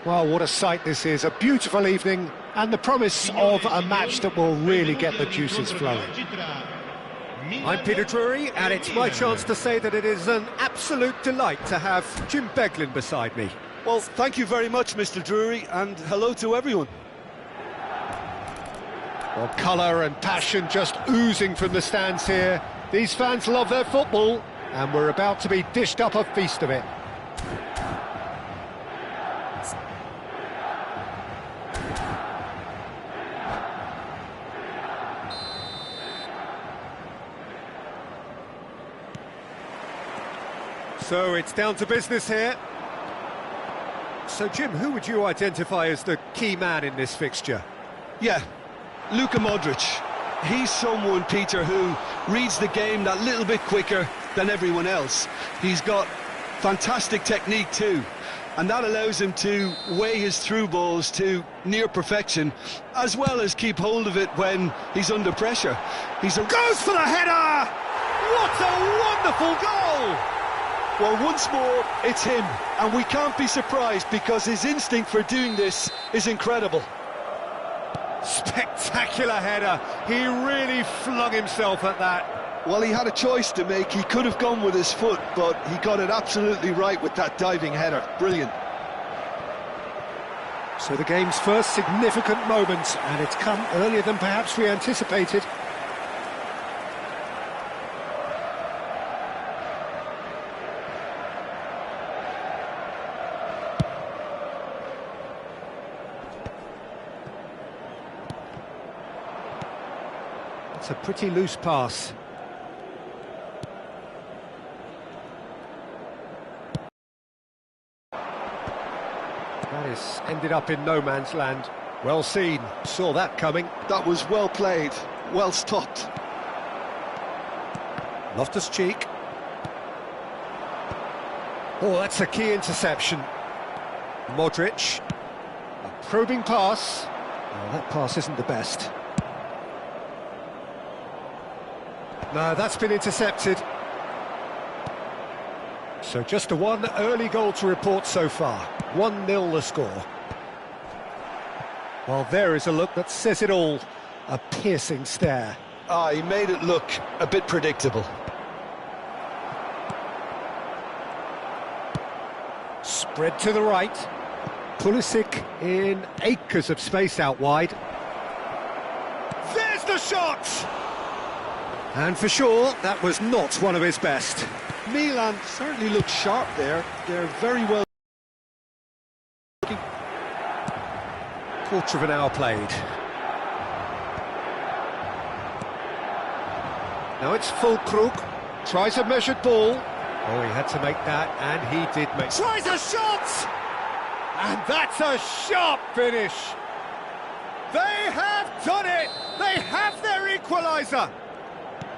Well, what a sight this is, a beautiful evening and the promise of a match that will really get the juices flowing. I'm Peter Drury, and it's my chance to say that it is an absolute delight to have Jim Beglin beside me. Well, thank you very much, Mr. Drury, and hello to everyone. Well, colour and passion just oozing from the stands here. These fans love their football, and we're about to be dished up a feast of it. So it's down to business here. So, Jim, who would you identify as the key man in this fixture? Yeah, Luka Modric. He's someone, Peter, who reads the game that little bit quicker than everyone else. He's got fantastic technique too, and that allows him to weigh his through balls to near perfection, as well as keep hold of it when he's under pressure. Goes for the header! What a wonderful goal! Well, once more, it's him, and we can't be surprised because his instinct for doing this is incredible. Spectacular header. He really flung himself at that. Well, he had a choice to make. He could have gone with his foot, but he got it absolutely right with that diving header. Brilliant. So the game's first significant moment, and it's come earlier than perhaps we anticipated. It's a pretty loose pass. That is ended up in no man's land. Well seen, saw that coming. That was well played, well stopped. Loftus-Cheek. Oh, that's a key interception. Modric. A probing pass. Oh, that pass isn't the best. No, that's been intercepted. So just a one early goal to report so far. 1-0 the score. Well, there is a look that says it all. A piercing stare. He made it look a bit predictable. Spread to the right. Pulisic in acres of space out wide. There's the shot! And for sure, that was not one of his best. Milan certainly look sharp there. They're very well. Quarter of an hour played. Now it's Fulkrug, tries a measured ball. Oh, he had to make that, and he did make... Tries a shot! And that's a sharp finish. They have done it! They have their equaliser!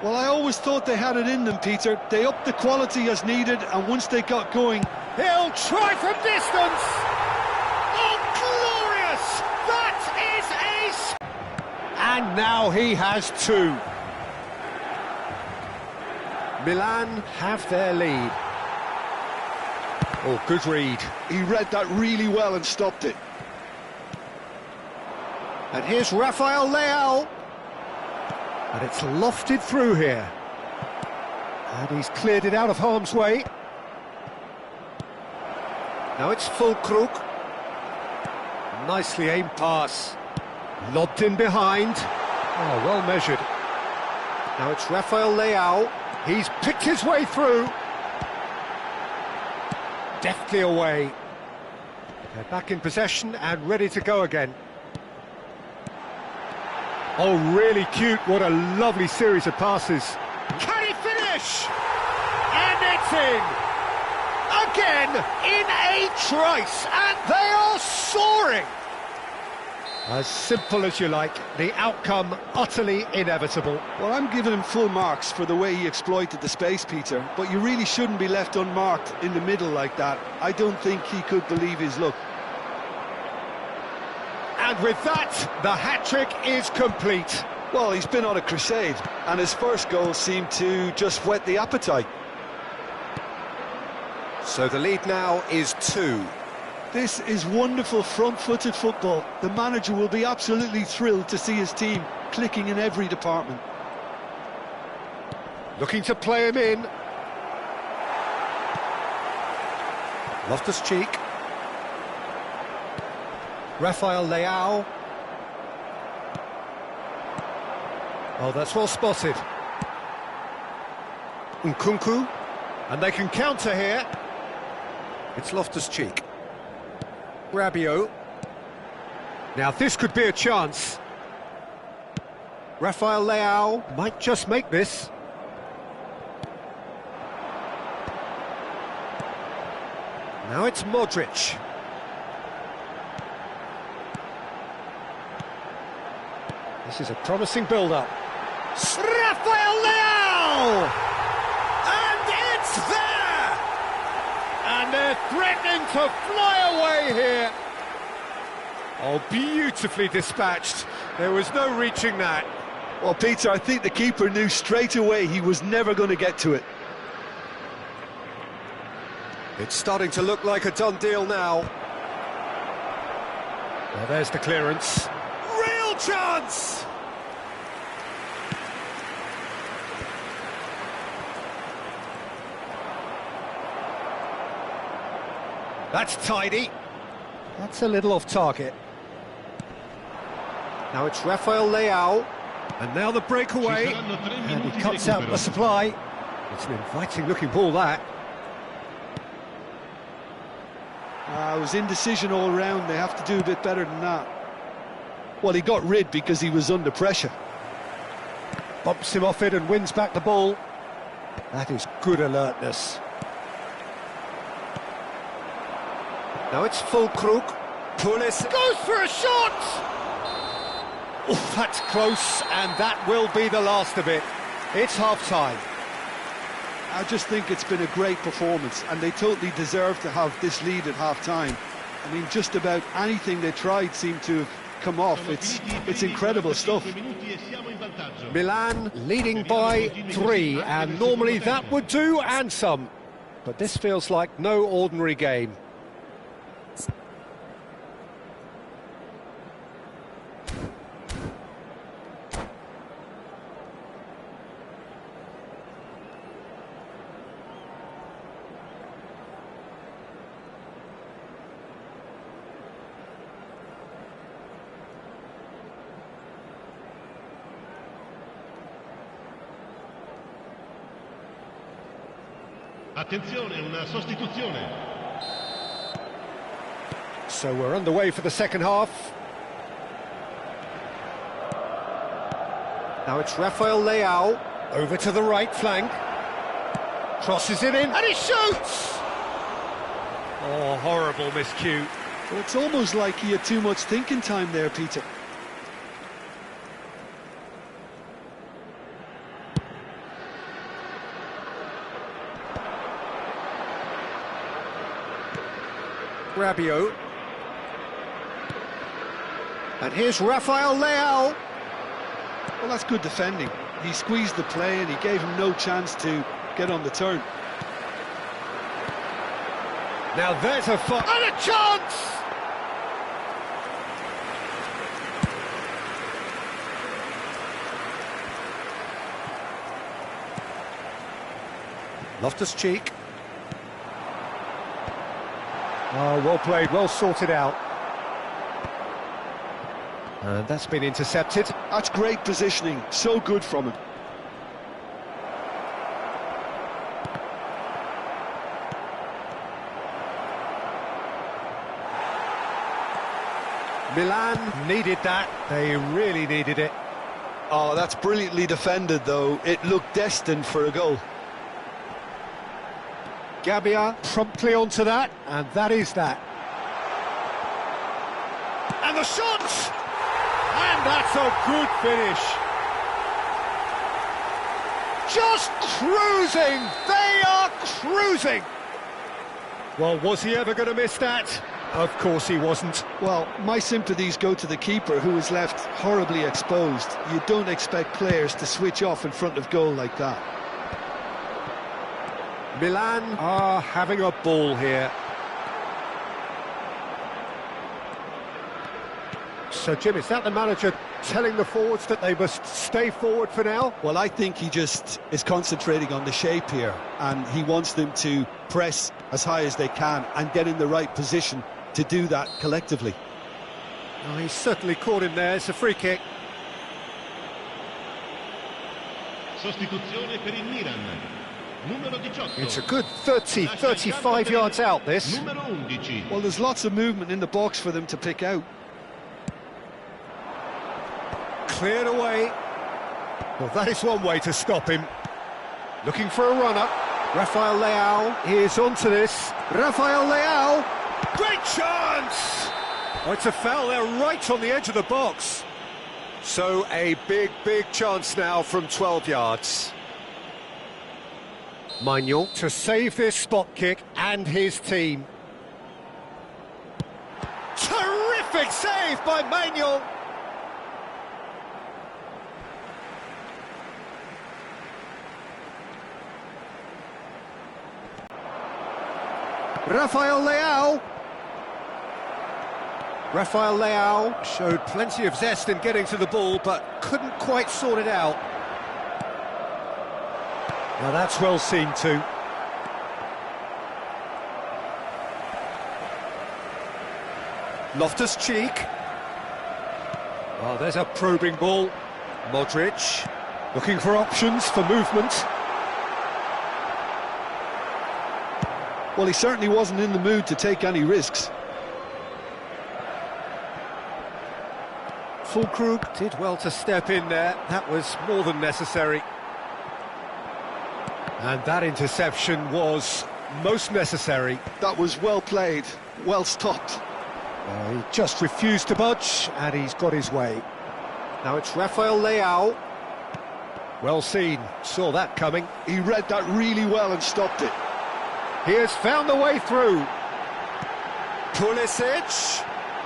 Well, I always thought they had it in them, Peter. They upped the quality as needed, and once they got going... He'll try from distance! Oh, glorious! That is a... And now he has two. Milan have their lead. Oh, good read. He read that really well and stopped it. And here's Rafael Leao. And it's lofted through here. And he's cleared it out of harm's way. Now it's Fulkrug. Nicely aimed pass. Lobbed in behind. Oh, well measured. Now it's Rafael Leao. He's picked his way through. Deftly away. They're back in possession and ready to go again. Oh, really cute. What a lovely series of passes. Can he finish? And it's in. Again, in a trice. And they are soaring. As simple as you like, the outcome utterly inevitable. Well, I'm giving him full marks for the way he exploited the space, Peter, but you really shouldn't be left unmarked in the middle like that. I don't think he could believe his luck. And with that, the hat-trick is complete. Well, he's been on a crusade, and his first goal seemed to just whet the appetite. So the lead now is 2. This is wonderful front-footed football. The manager will be absolutely thrilled to see his team clicking in every department. Looking to play him in. Loftus-Cheek. Rafael Leao. Oh, that's well spotted. Nkunku. And they can counter here. It's Loftus-Cheek. Rabiot. Now this could be a chance. Rafael Leao might just make this. Now it's Modric. This is a promising build-up. Rafael Leao! And it's there! And they're threatening to fly away here. Oh, beautifully dispatched. There was no reaching that. Well, Peter, I think the keeper knew straight away he was never going to get to it. It's starting to look like a done deal now. Well, there's the clearance. Real chance! That's tidy. That's a little off target. Now it's Rafael Leao. And now the breakaway. And he cuts out the supply. It's an inviting looking ball, that. It was indecision all round. They have to do a bit better than that. Well, he got rid because he was under pressure. Bumps him off it and wins back the ball. That is good alertness. Now it's Fulkrug. Pulis goes for a shot! Oh, that's close, and that will be the last of it. It's half-time. I just think it's been a great performance, and they totally deserve to have this lead at half-time. I mean, just about anything they tried seemed to have come off. It's incredible stuff. Milan leading by 3, and normally that would do, and some. But this feels like no ordinary game. Attenzione, una sostituzione. So we're underway for the second half. Now it's Rafael Leao, over to the right flank. Crosses it in, and he shoots! Oh, horrible miscue. Well, it's almost like he had too much thinking time there, Peter. Rabiot. And here's Rafael Leao. Well, that's good defending. He squeezed the play and he gave him no chance to get on the turn. Now there's a and a chance! Loftus-Cheek. Oh, well played, well sorted out. And that's been intercepted. That's great positioning, so good from him. Milan needed that, they really needed it. Oh, that's brilliantly defended, though. It looked destined for a goal. Gabbia promptly onto that, and that is that. And the shot! And that's a good finish. Just cruising! They are cruising! Well, was he ever going to miss that? Of course he wasn't. Well, my sympathies go to the keeper, who was left horribly exposed. You don't expect players to switch off in front of goal like that. Milan are having a ball here. So, Jim, is that the manager telling the forwards that they must stay forward for now? Well, I think he just is concentrating on the shape here, and he wants them to press as high as they can and get in the right position to do that collectively. Oh, he's certainly caught him there. It's a free kick. Sostituzione per il Milan. Numero 18. It's a good 35 yards out, this. Numero 11. Well, there's lots of movement in the box for them to pick out. Cleared away. Well, that is one way to stop him. Looking for a runner. Rafael Leao is onto this. Rafael Leao. Great chance! Oh, it's a foul there right on the edge of the box. So a big chance now from 12 yards. Manuel to save this spot kick and his team. Terrific save by Manuel. Rafael Leao. Rafael Leao showed plenty of zest in getting to the ball, but couldn't quite sort it out. Now that's well seen too. Loftus-Cheek. Oh, there's a probing ball. Modric looking for options for movement. Well, he certainly wasn't in the mood to take any risks. Fulkrug did well to step in there. That was more than necessary. And that interception was most necessary. That was well played, well stopped. He just refused to budge, and he's got his way. Now it's Rafael Leao. Well seen, saw that coming. He read that really well and stopped it. He has found the way through. Pulisic,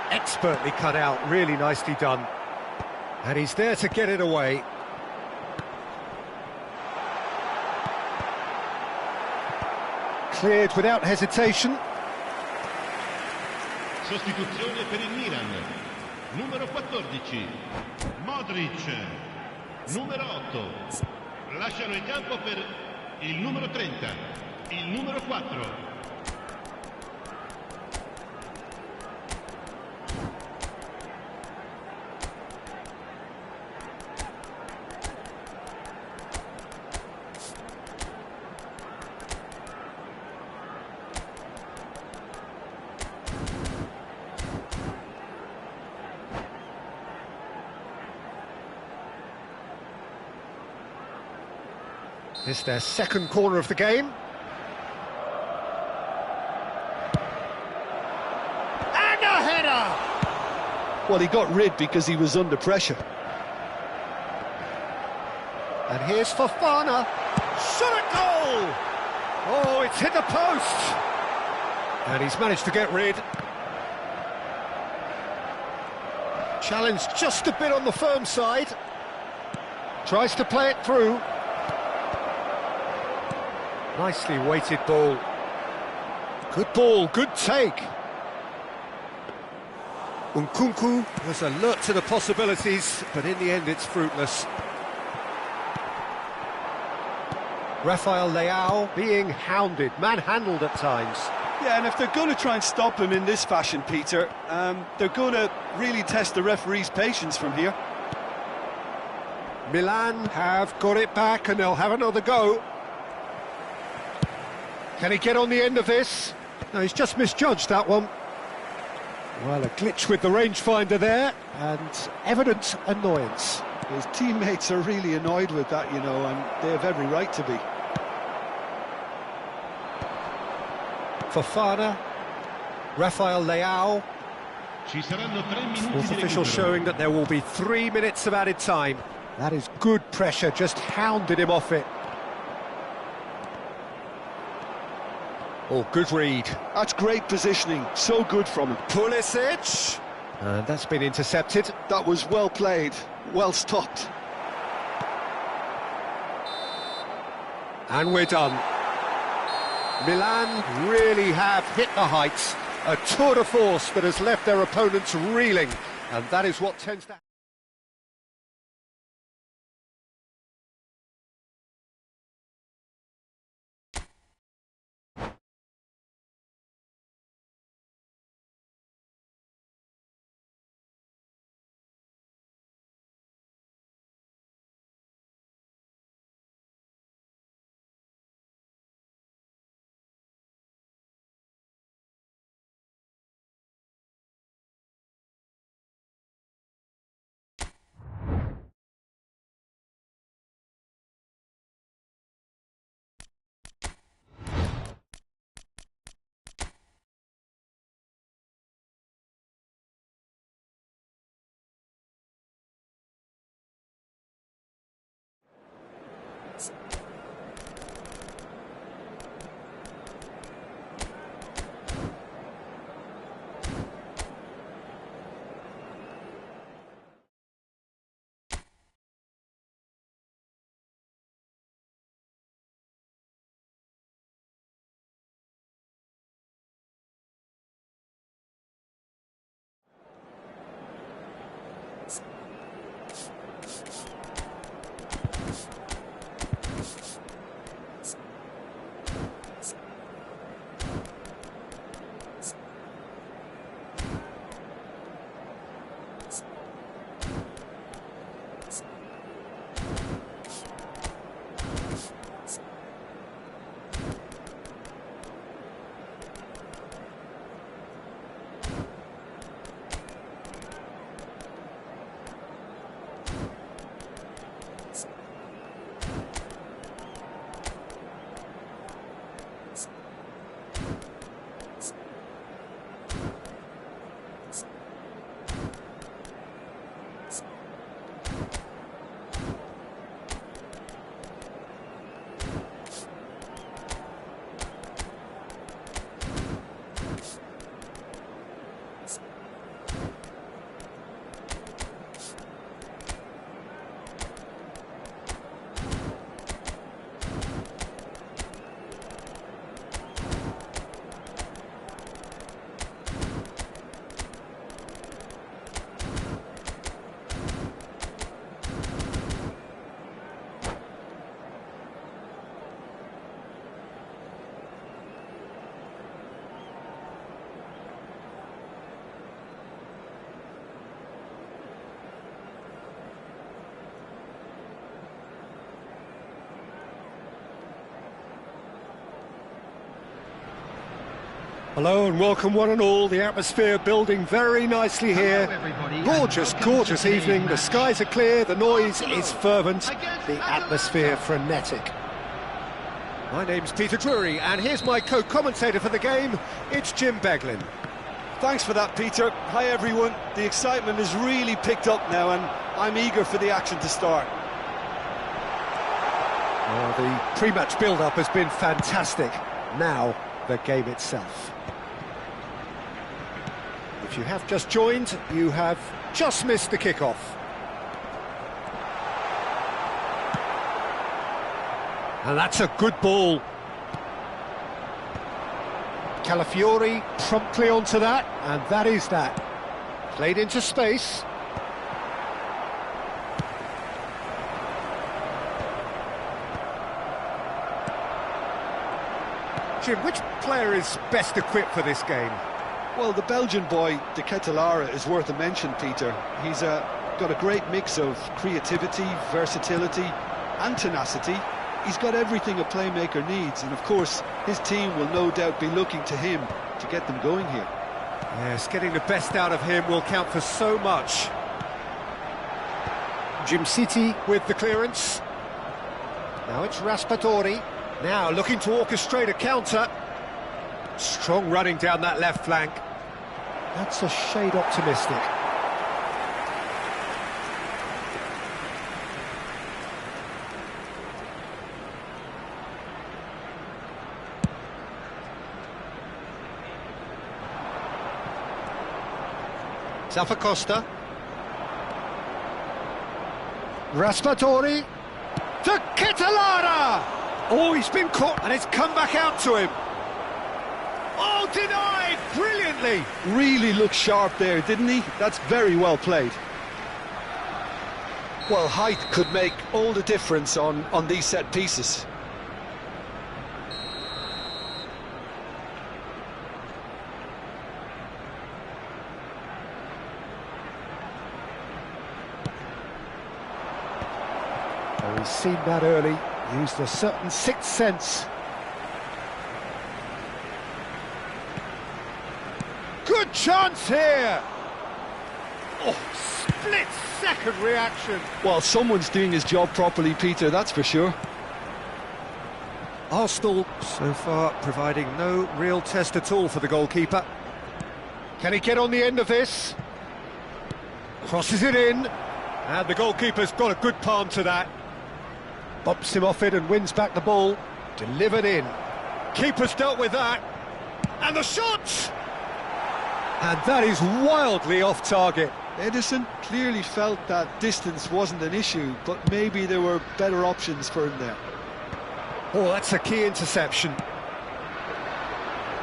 expertly cut out, really nicely done. And he's there to get it away. Cleared without hesitation. Sostituzione per il Milan. Numero 14. Modric. Numero 8. Lasciano il campo per il numero 30. Il numero 4. This is their second corner of the game. And a header! Well, he got rid because he was under pressure. And here's Fofana. Shot at goal! Oh, it's hit the post! And he's managed to get rid. Challenged just a bit on the firm side. Tries to play it through. Nicely weighted ball. Good ball, good take. Nkunku was alert to the possibilities, but in the end it's fruitless. Rafael Leao being hounded, manhandled at times. Yeah, and if they're going to try and stop him in this fashion, Peter, they're going to really test the referee's patience from here. Milan have got it back and they'll have another go. Can he get on the end of this? No, he's just misjudged that one. Well, a glitch with the rangefinder there, and evident annoyance. His teammates are really annoyed with that, you know, and they have every right to be. Fofana, Rafael Leao. Ci saranno 3 minuti Fourth di official recupero. showing that there will be 3 minutes of added time. That is good pressure, just hounded him off it. Oh, good read. That's great positioning, so good from him. Pulisic. And that's been intercepted. That was well played, well stopped. And we're done. Milan really have hit the heights. A tour de force that has left their opponents reeling. And that is what tends to happen. Hello and welcome one and all. The atmosphere building very nicely here. Gorgeous, gorgeous evening. The skies are clear, the noise is fervent, the atmosphere frenetic. My name's Peter Drury, and here's my co-commentator for the game, it's Jim Beglin. Thanks for that, Peter. Hi, everyone. The excitement has really picked up now, and I'm eager for the action to start. Well, the pre-match build-up has been fantastic. Now, the game itself. If you have just joined, you have just missed the kick-off. And that's a good ball. Calafiori promptly onto that, and that is that. Played into space. Jim, which player is best equipped for this game? Well, the Belgian boy, De Ketelaere, is worth a mention, Peter. He's got a great mix of creativity, versatility and tenacity. He's got everything a playmaker needs, and of course, his team will no doubt be looking to him to get them going here. Yes, getting the best out of him will count for so much. Jim City with the clearance. Now it's Raspadori. Now looking to orchestrate a counter. Strong running down that left flank. That's a shade optimistic. Costa. Raspadori. To Ketelaere! Oh, he's been caught and it's come back out to him. Oh, denied brilliantly. Really looked sharp there, didn't he? That's very well played. Well, height could make all the difference on these set pieces. Oh, he's seen that early, used a certain sixth sense. Good chance here! Oh, split-second reaction. Well, someone's doing his job properly, Peter, that's for sure. Arsenal, so far, providing no real test at all for the goalkeeper. Can he get on the end of this? Crosses it in, and the goalkeeper's got a good palm to that. Bumps him off it and wins back the ball. Delivered in. Keeper's dealt with that. And the shot! And that is wildly off target. Edison clearly felt that distance wasn't an issue, but maybe there were better options for him there. Oh, that's a key interception.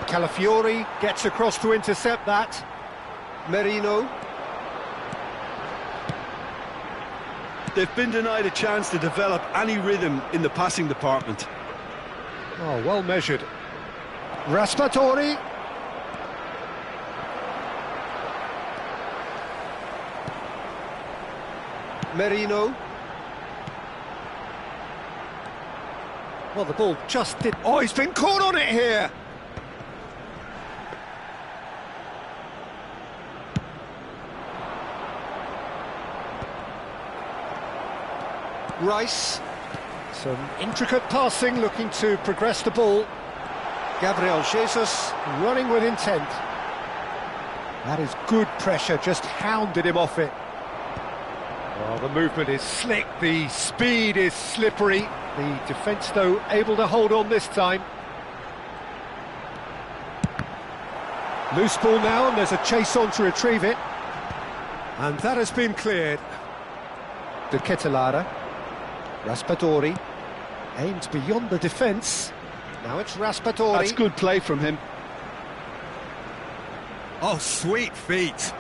Calafiori gets across to intercept that. Merino. They've been denied a chance to develop any rhythm in the passing department. Oh, well measured. Raspadori. Merino. Well, the ball just did... Oh, he's been caught on it here! Rice. Some intricate passing, looking to progress the ball. Gabriel Jesus running with intent. That is good pressure, just hounded him off it. Well, the movement is slick, the speed is slippery. The defence, though, able to hold on this time. Loose ball now, and there's a chase on to retrieve it. And that has been cleared. De Ketelaere. Raspadori. Aimed beyond the defence. Now it's Raspadori. That's good play from him. Oh, sweet feet.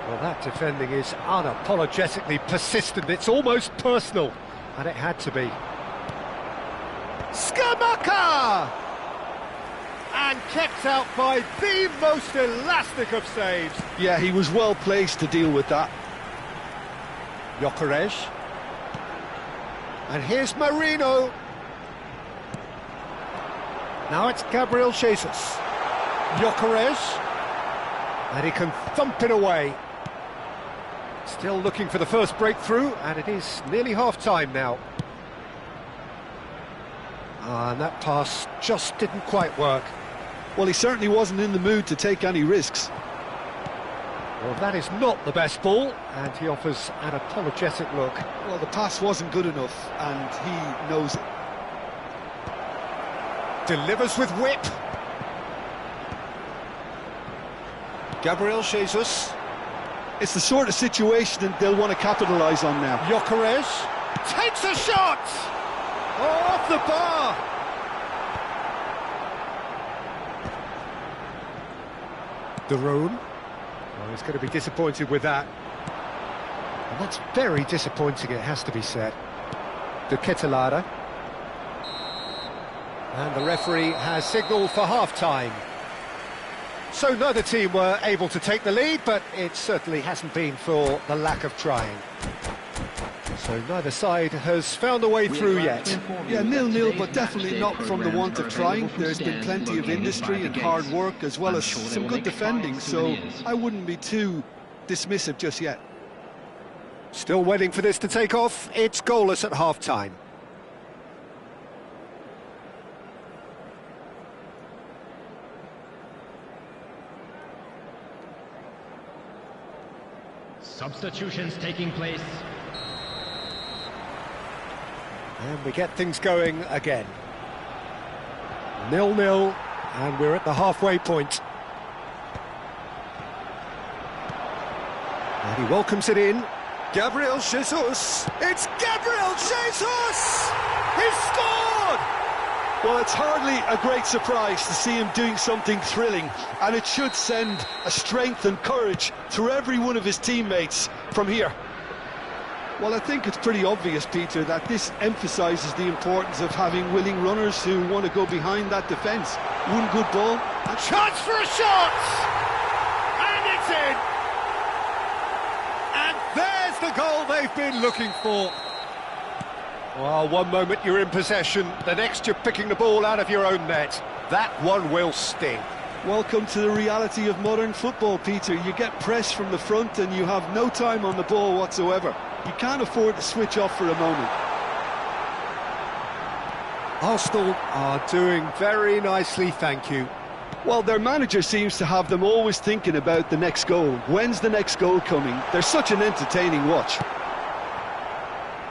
Well, that defending is unapologetically persistent. It's almost personal. And it had to be. Skamaka! And kept out by the most elastic of saves. Yeah, he was well placed to deal with that. Gyökeres. And here's Marino. Now it's Gabriel Jesus. Gyökeres. And he can thump it away. Still looking for the first breakthrough, and it is nearly half-time now. And that pass just didn't quite work. Well, he certainly wasn't in the mood to take any risks. Well, that is not the best ball, and he offers an apologetic look. Well, the pass wasn't good enough, and he knows it. Delivers with whip. Gabriel Jesus. It's the sort of situation that they'll want to capitalise on now. Gyökeres takes a shot! Oh, off the bar! De Roon. Oh, he's going to be disappointed with that. And that's very disappointing, it has to be said. De Ketelaere. And the referee has signalled for half-time. So neither team were able to take the lead, but it certainly hasn't been for the lack of trying. So neither side has found a way through yet. Yeah, 0-0, but definitely not from the want of trying. There's been plenty of industry and hard work, as well as some good defending, so I wouldn't be too dismissive just yet. Still waiting for this to take off. It's goalless at half-time. Substitutions taking place. And we get things going again. 0-0, and we're at the halfway point. And he welcomes it in. Gabriel Jesus! It's Gabriel Jesus! He's scored! Well, it's hardly a great surprise to see him doing something thrilling, and it should send a strength and courage through every one of his teammates from here. Well, I think it's pretty obvious, Peter, that this emphasises the importance of having willing runners who want to go behind that defence. One good ball. A chance for a shot! And it's in! And there's the goal they've been looking for. Well, one moment you're in possession, the next you're picking the ball out of your own net. That one will sting. Welcome to the reality of modern football, Peter. You get press from the front and you have no time on the ball whatsoever. You can't afford to switch off for a moment. Arsenal are doing very nicely, thank you. Well, their manager seems to have them always thinking about the next goal. When's the next goal coming? They're such an entertaining watch.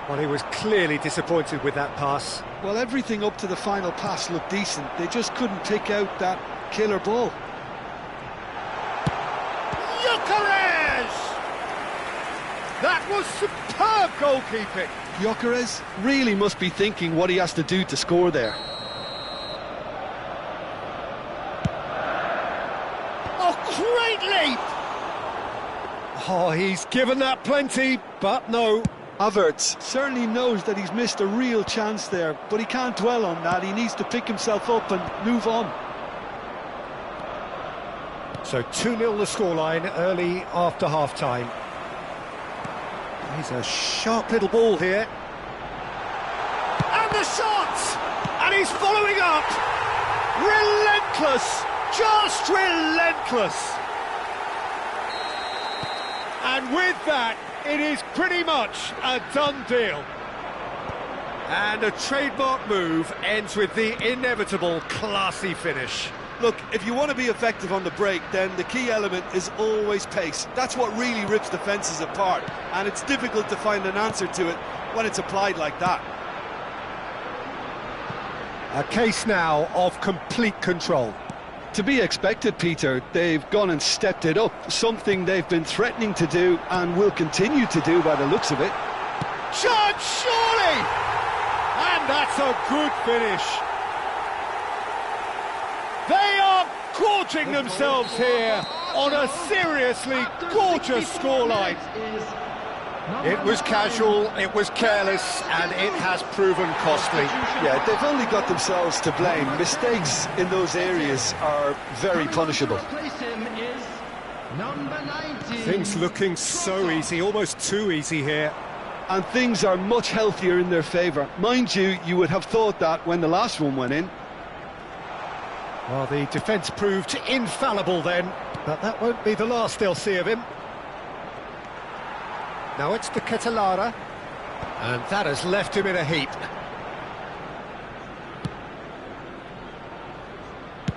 Well, he was clearly disappointed with that pass. Well, everything up to the final pass looked decent. They just couldn't pick out that killer ball. Gyökeres! That was superb goalkeeping. Gyökeres really must be thinking what he has to do to score there. Oh, great leap! Oh, he's given that plenty, but no. Havertz certainly knows that he's missed a real chance there, but he can't dwell on that. He needs to pick himself up and move on. So 2-0 the scoreline early after half-time. He's a sharp little ball here. And the shot! And he's following up! Relentless! Just relentless! And with that, it is pretty much a done deal. And a trademark move ends with the inevitable classy finish. Look, if you want to be effective on the break, then the key element is always pace. That's what really rips defences apart, and it's difficult to find an answer to it when it's applied like that. A case now of complete control. To be expected, Peter. They've gone and stepped it up, something they've been threatening to do and will continue to do by the looks of it. Chance, surely! And that's a good finish. They are gorging themselves here on a seriously gorgeous scoreline. It was casual, it was careless, and it has proven costly. Yeah, they've only got themselves to blame. Mistakes in those areas are very punishable. Things looking so easy, almost too easy here. And things are much healthier in their favour. Mind you, you would have thought that when the last one went in. Well, the defence proved infallible then, but that won't be the last they'll see of him. Now it's the Ketelaere, and that has left him in a heap.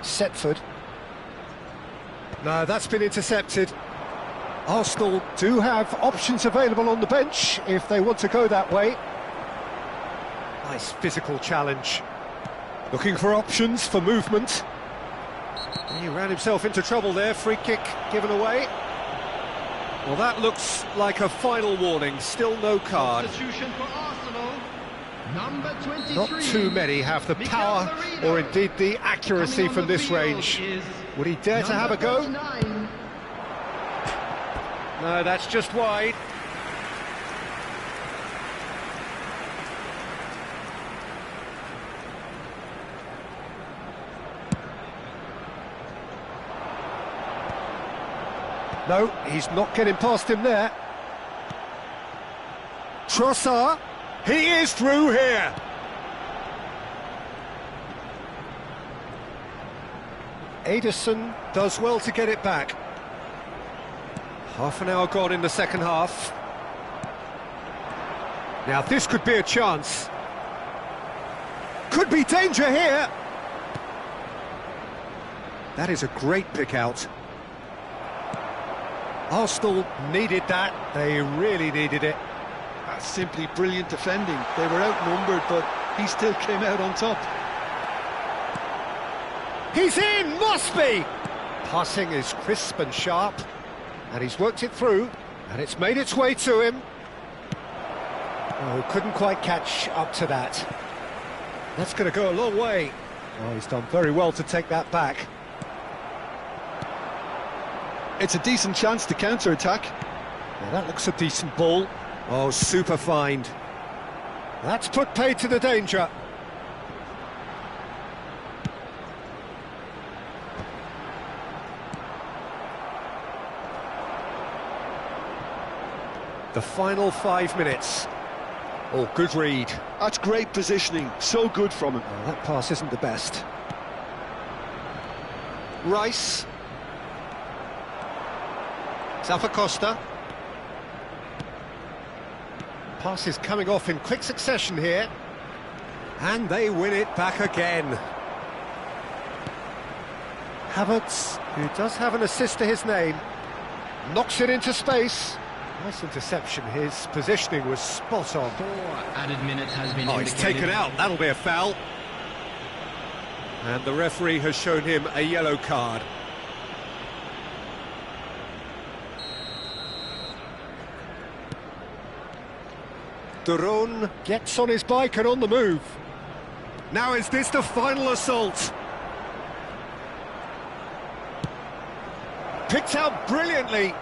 Setford. No, that's been intercepted. Arsenal do have options available on the bench if they want to go that way. Nice physical challenge. Looking for options for movement. He ran himself into trouble there, free kick given away. Well, that looks like a final warning, still no card. Substitution for Arsenal. Number 23. Not too many have the power or indeed the accuracy from this range. Would he dare to have a go? 49. No, that's just wide. No, he's not getting past him there. Trossard, he is through here. Ederson does well to get it back. Half an hour gone in the second half. Now this could be a chance. Could be danger here. That is a great pick out. Arsenal needed that, they really needed it. That's simply brilliant defending. They were outnumbered, but he still came out on top. He's in, must be! Passing is crisp and sharp, and he's worked it through, and it's made its way to him. Oh, couldn't quite catch up to that. That's going to go a long way. Oh, he's done very well to take that back. It's a decent chance to counter-attack. Now that looks a decent ball. Oh, super find. That's put paid to the danger. The final 5 minutes. Oh, good read. That's great positioning, so good from him. Oh, that pass isn't the best. Rice. Costa. Pass is coming off in quick succession here. And they win it back again. Havertz, who does have an assist to his name, knocks it into space. Nice interception, his positioning was spot on. 4 added minutes has been Oh, he's taken out, that'll be a foul. And the referee has shown him a yellow card. Duron gets on his bike and on the move. Now is this the final assault? Picked out brilliantly.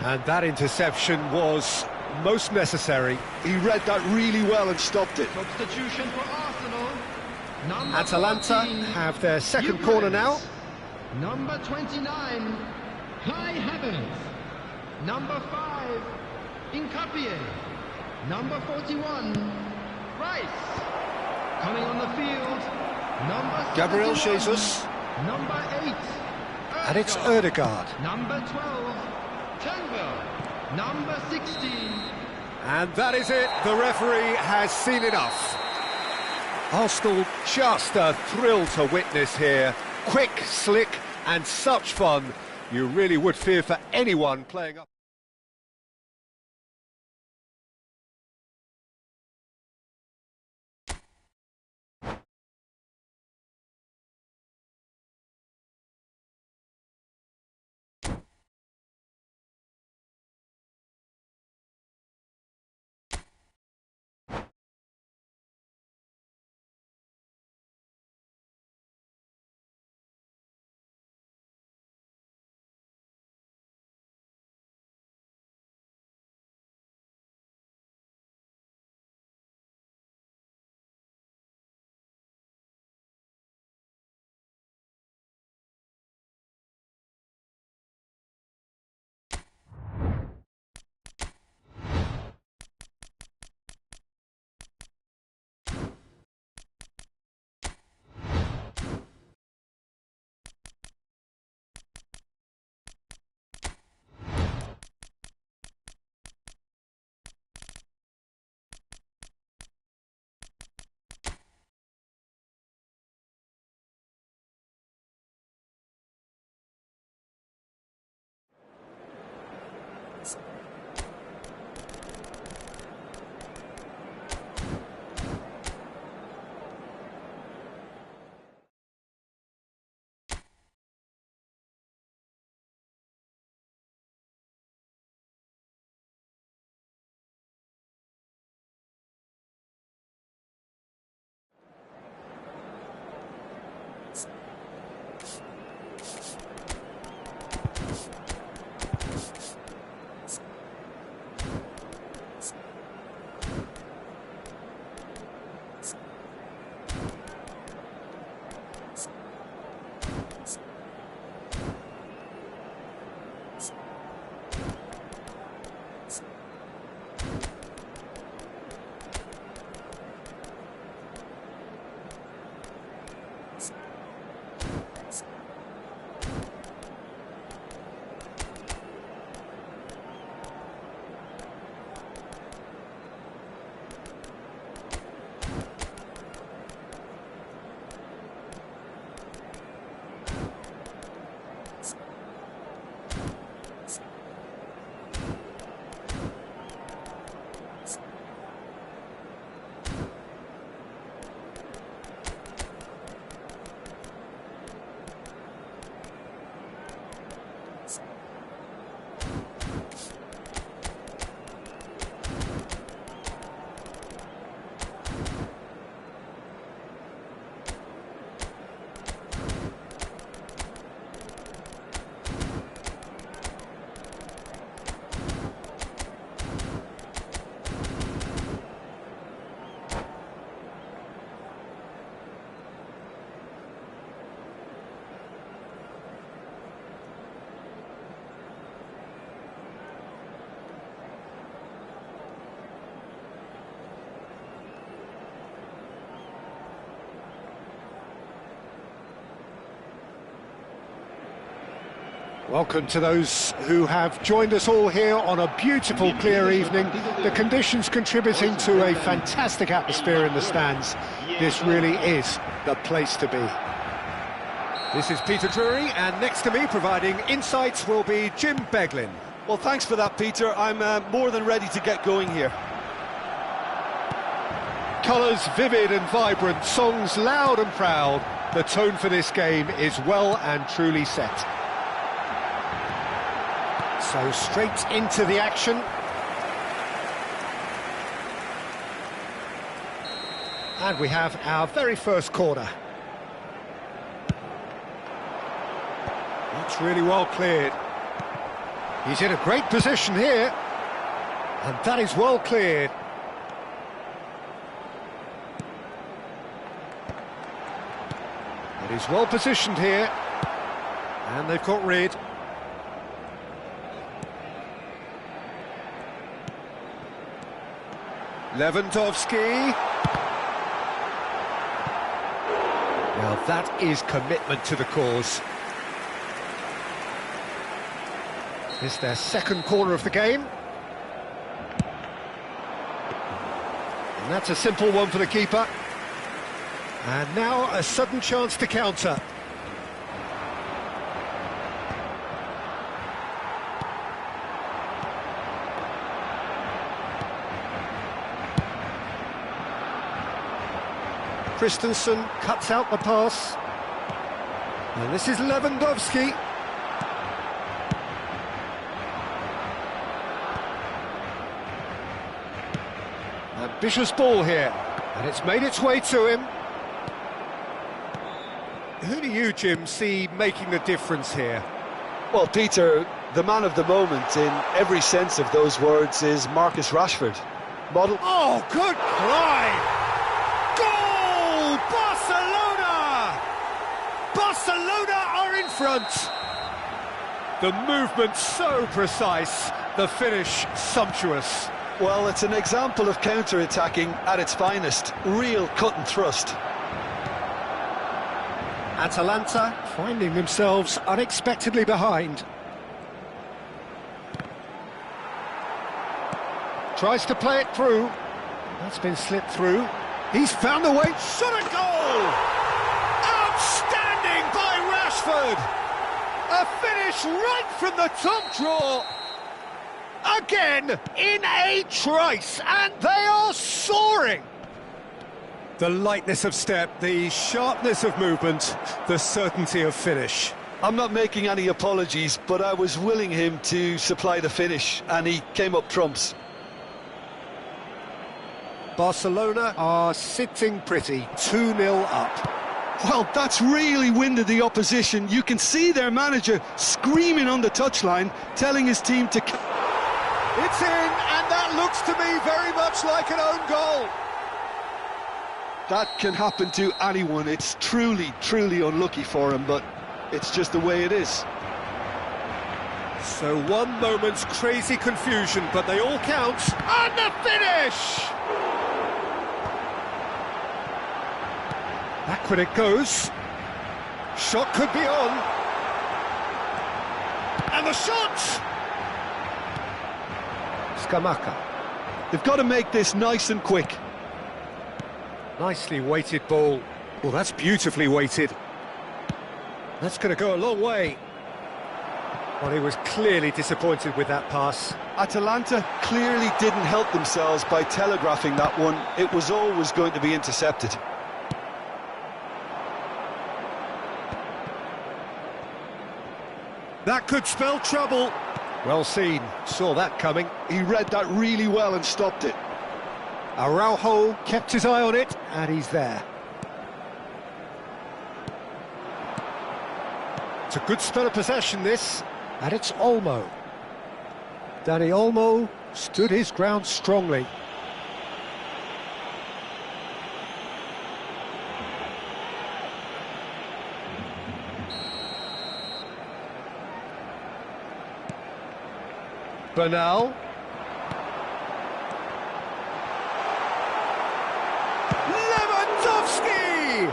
And that interception was most necessary. He read that really well and stopped it. Substitution for Arsenal. Number Atalanta 14, have their second Juventus. corner now. Number 29, Kai Havertz. Number 5, Incapie. Number 41, Rice. Coming on the field, number Gabriel 71, Jesus. Number 8, And it's Ødegaard. Number 12, Turnbull. Number 16. And that is it. The referee has seen enough. Arsenal just a thrill to witness here. Quick, slick, and such fun. You really would fear for anyone playing up. Welcome to those who have joined us all here on a beautiful, clear evening. The conditions contributing to a fantastic atmosphere in the stands. This really is the place to be. This is Peter Drury, and next to me providing insights will be Jim Beglin. Well, thanks for that, Peter. I'm more than ready to get going here. Colours vivid and vibrant, songs loud and proud. The tone for this game is well and truly set. So straight into the action. And we have our very first corner. That's really well cleared. He's in a great position here. And that is well cleared. It is well positioned here. And they've got rid. Lewandowski. Now that is commitment to the cause. It's their second corner of the game. And that's a simple one for the keeper. And now a sudden chance to counter. Christensen cuts out the pass. And this is Lewandowski. Ambitious ball here. And it's made its way to him. Who do you, Jim, see making the difference here? Well, Peter, the man of the moment in every sense of those words is Marcus Rashford. Model. Oh, good climb! Goal! Barcelona! Barcelona are in front. The movement so precise, the finish sumptuous. Well, it's an example of counter-attacking at its finest. Real cut and thrust. Atalanta finding themselves unexpectedly behind. Tries to play it through. That's been slipped through. He's found a way. Shot a goal! Outstanding by Rashford! A finish right from the top draw. Again in a trice, and they are soaring. The lightness of step, the sharpness of movement, the certainty of finish. I'm not making any apologies, but I was willing him to supply the finish, and he came up trumps. Barcelona are sitting pretty, 2-0 up. Well, that's really winded the opposition. You can see their manager screaming on the touchline, telling his team to... It's in, and that looks to me very much like an own goal. That can happen to anyone. It's truly, truly unlucky for him, but it's just the way it is. So one moment's crazy confusion, but they all count. And the finish! Backward it goes. Shot could be on. And the shot! Skamaka. They've got to make this nice and quick. Nicely weighted ball. Well, that's beautifully weighted. That's going to go a long way. Well, he was clearly disappointed with that pass. Atalanta clearly didn't help themselves by telegraphing that one. It was always going to be intercepted. That could spell trouble. Well seen, saw that coming. He read that really well and stopped it. Araujo kept his eye on it, and he's there. It's a good spell of possession, this, and it's Olmo. Danny Olmo stood his ground strongly. Bernal. Lewandowski!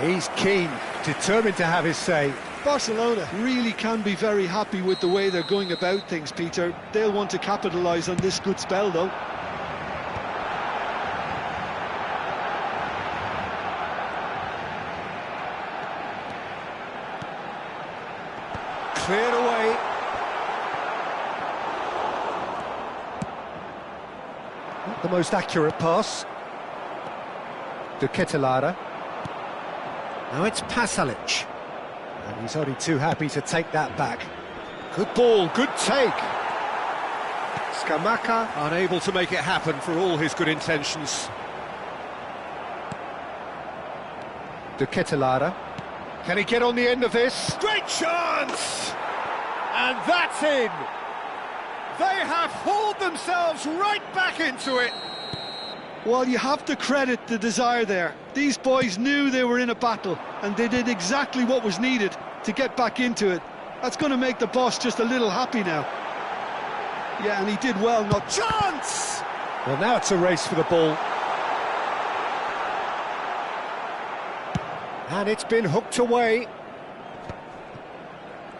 He's keen, determined to have his say. Barcelona really can be very happy with the way they're going about things, Peter. They'll want to capitalise on this good spell, though. Cleared away. Not the most accurate pass. De Ketelaere. Now it's Pasalic. And he's only too happy to take that back. Good ball, good take. Scamacca unable to make it happen for all his good intentions. De Ketelaere. Can he get on the end of this? Great chance! And that's in. They have hauled themselves right back into it. Well, you have to credit the desire there. These boys knew they were in a battle, and they did exactly what was needed to get back into it. That's going to make the boss just a little happy now. Yeah, and he did well, not chance! Well, now it's a race for the ball. And it's been hooked away.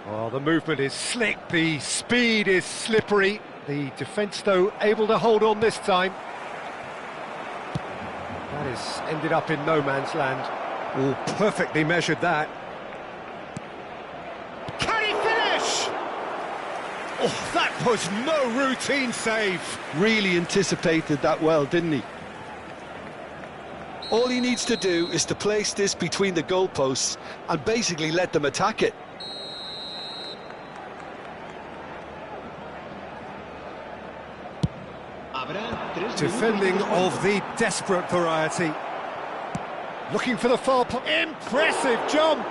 Oh, the movement is slick, the speed is slippery. The defence, though, able to hold on this time. That has ended up in no man's land. Oh, perfectly measured that. Can he finish? Oh, that was no routine save. Really anticipated that well, didn't he? All he needs to do is to place this between the goalposts and basically let them attack it. Defending of the desperate variety. Looking for the far post. Impressive jump.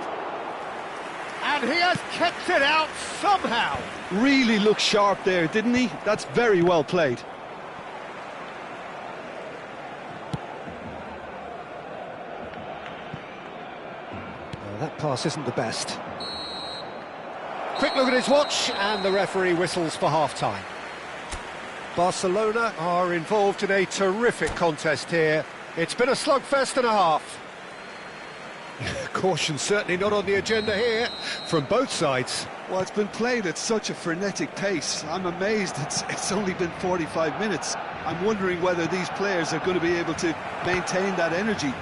And he has kept it out somehow. Really looked sharp there, didn't he? That's very well played. Well, that pass isn't the best. Quick look at his watch, and the referee whistles for half-time. Barcelona are involved in a terrific contest here. It's been a slugfest and a half. Caution certainly not on the agenda here from both sides. Well, it's been played at such a frenetic pace. I'm amazed it's only been 45 minutes. I'm wondering whether these players are going to be able to maintain that energy.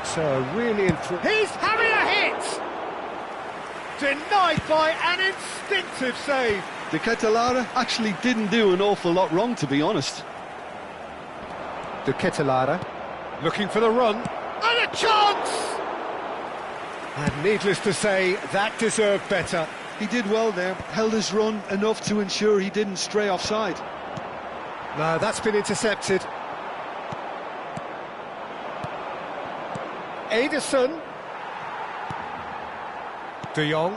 So really He's having a hit! Denied by an instinctive save. De Ketelaere actually didn't do an awful lot wrong, to be honest. De Ketelaere looking for the run. And a chance! And needless to say, that deserved better. He did well there, held his run enough to ensure he didn't stray offside. No, that's been intercepted. Ederson. De Jong.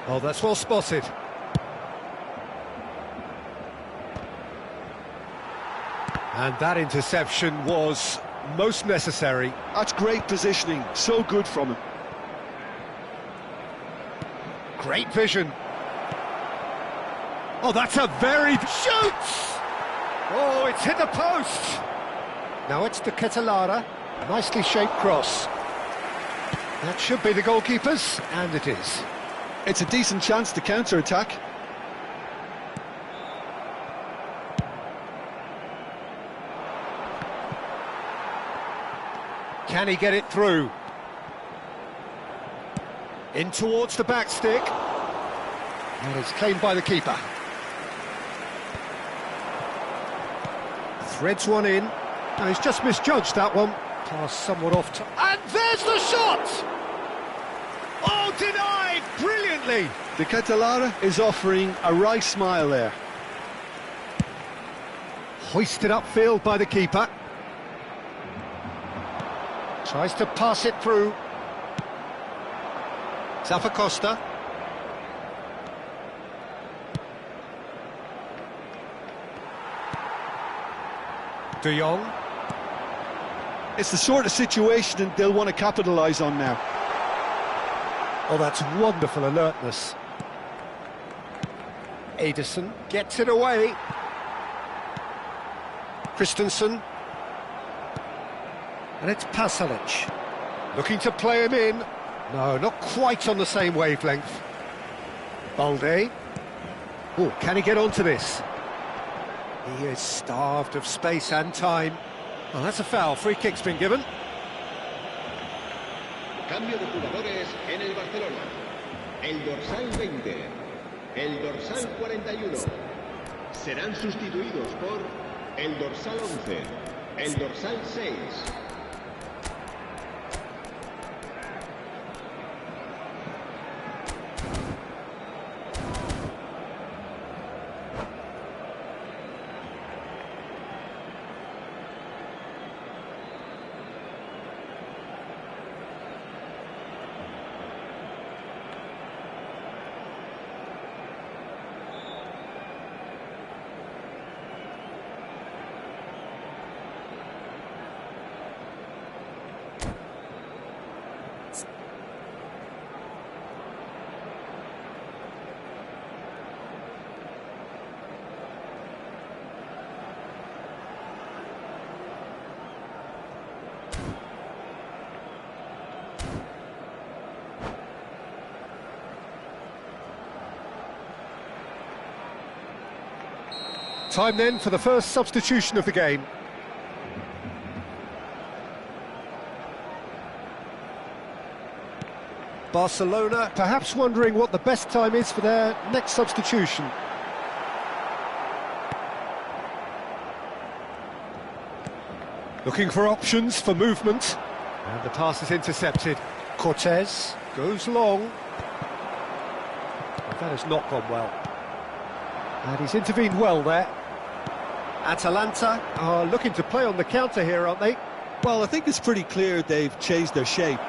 Oh, that's well spotted. And that interception was most necessary. That's great positioning, so good from him. Great vision. Oh, that's a very... Shoots! Oh, it's hit the post. Now it's De Ketelaere. Nicely shaped cross. That should be the goalkeeper's, and it is. It's a decent chance to counter-attack. Can he get it through? In towards the back stick. And it's claimed by the keeper. Threads one in. No, he's just misjudged that one. Pass somewhat off to... And there's the shot! Oh, denied brilliantly! De Ketelaere is offering a wry smile there. Hoisted upfield by the keeper. Tries to pass it through. Zappacosta. De Jong. It's the sort of situation they'll want to capitalise on now. Oh, that's wonderful alertness. Ederson gets it away. Christensen. And it's Pasalic. Looking to play him in. No, not quite on the same wavelength. Balde. Oh, can he get onto this? He is starved of space and time. Well, that's a foul. Free kick's been given. Cambio de jugadores en el Barcelona. El dorsal 20, el dorsal 41. Serán sustituidos por el dorsal 11, el dorsal 6. Time then for the first substitution of the game. Barcelona perhaps wondering what the best time is for their next substitution. Looking for options for movement. And the pass is intercepted. Cortez goes long. Well, that has not gone well. And he's intervened well there. Atalanta are looking to play on the counter here, aren't they? Well, I think it's pretty clear they've changed their shape,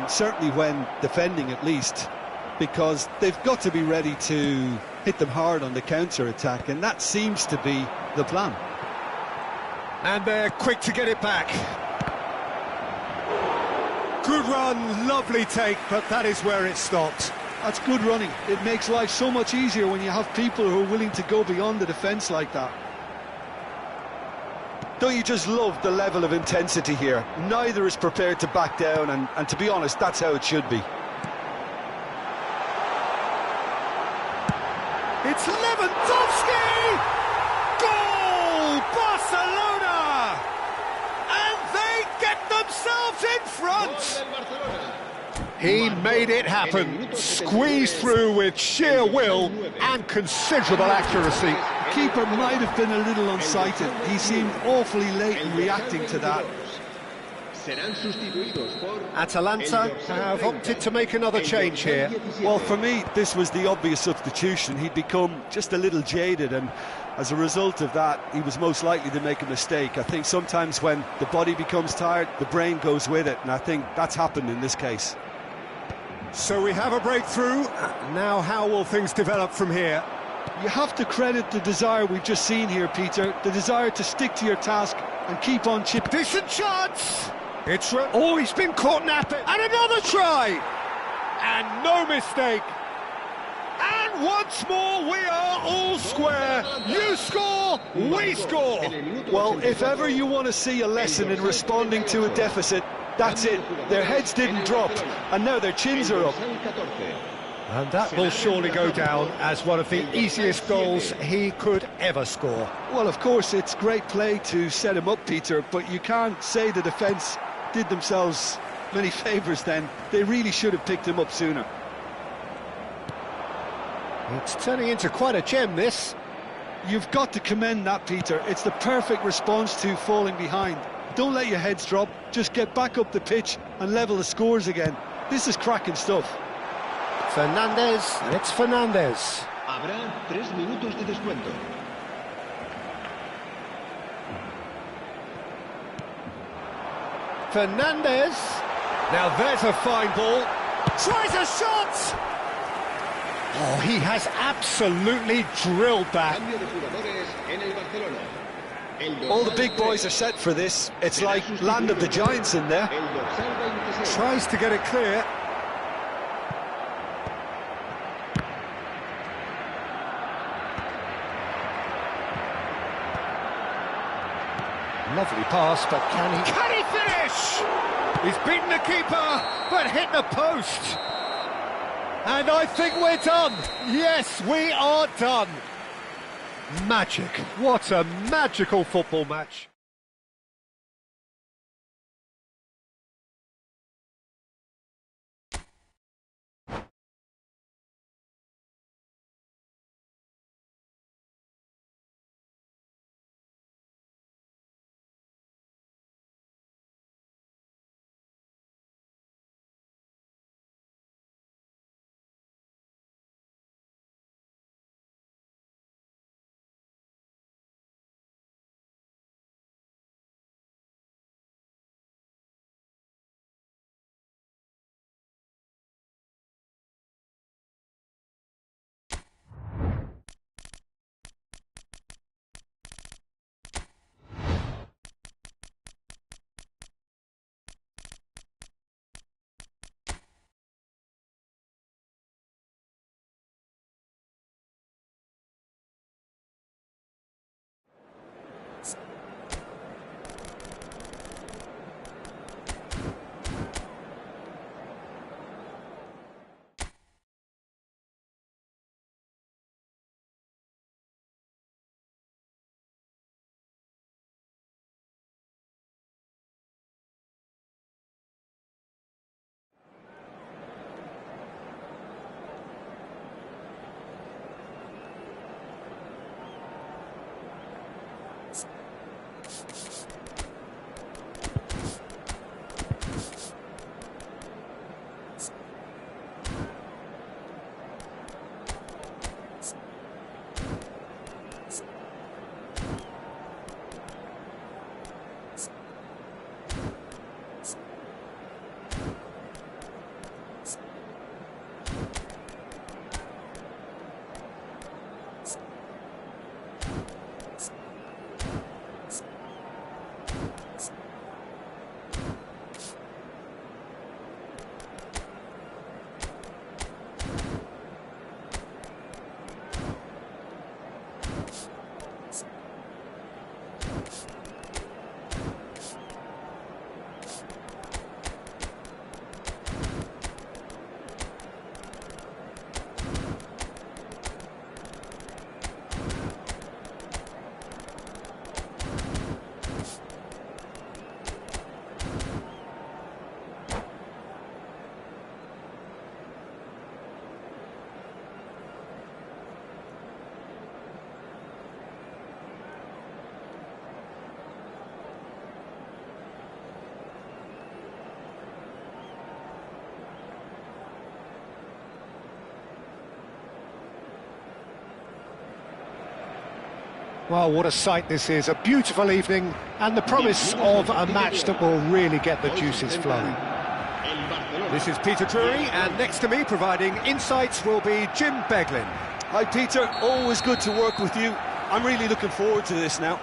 certainly when defending at least, because they've got to be ready to hit them hard on the counter-attack, and that seems to be the plan. And they're quick to get it back. Good run, lovely take, but that is where it stopped. That's good running. It makes life so much easier when you have people who are willing to go beyond the defence like that. Don't you just love the level of intensity here? Neither is prepared to back down, and to be honest, that's how it should be. It's Lewandowski! Goal! Barcelona! And they get themselves in front! He made it happen, squeezed through with sheer will and considerable accuracy. The keeper might have been a little unsighted. He seemed awfully late in reacting to that. Atalanta have opted to make another change here. Well, for me, this was the obvious substitution. He'd become just a little jaded, and as a result of that, he was most likely to make a mistake. I think sometimes when the body becomes tired, the brain goes with it, and I think that's happened in this case. So we have a breakthrough. Now how will things develop from here? You have to credit the desire we've just seen here, Peter. The desire to stick to your task and keep on chipping. Decent chance! It's... Oh, he's been caught napping. And another try! And no mistake. And once more we are all square. You score, we score. Well, if ever you want to see a lesson in responding to a deficit, that's it. Their heads didn't drop, and now their chins are up. And that will surely go down as one of the easiest goals he could ever score. Well, of course, it's great play to set him up, Peter, but you can't say the defence did themselves many favours then. They really should have picked him up sooner. It's turning into quite a gem, this. You've got to commend that, Peter. It's the perfect response to falling behind. Don't let your heads drop, just get back up the pitch and level the scores again. This is cracking stuff. Fernandez, it's Fernandez. Habrá 3 minutos de descuento. Fernandez. Now there's a fine ball. Tries a shot! Oh, he has absolutely drilled that. Cambio de jugadores en el Barcelona. All the big boys are set for this. It's like land of the giants in there. Tries to get it clear. Lovely pass, but can he... Can he finish? He's beaten the keeper, but hit the post. And I think we're done. Yes, we are done. Magic. What a magical football match. Well, what a sight this is, a beautiful evening, and the promise of a match that will really get the juices flowing. This is Peter Drury, and next to me, providing insights, will be Jim Beglin. Hi Peter, always good to work with you. I'm really looking forward to this now.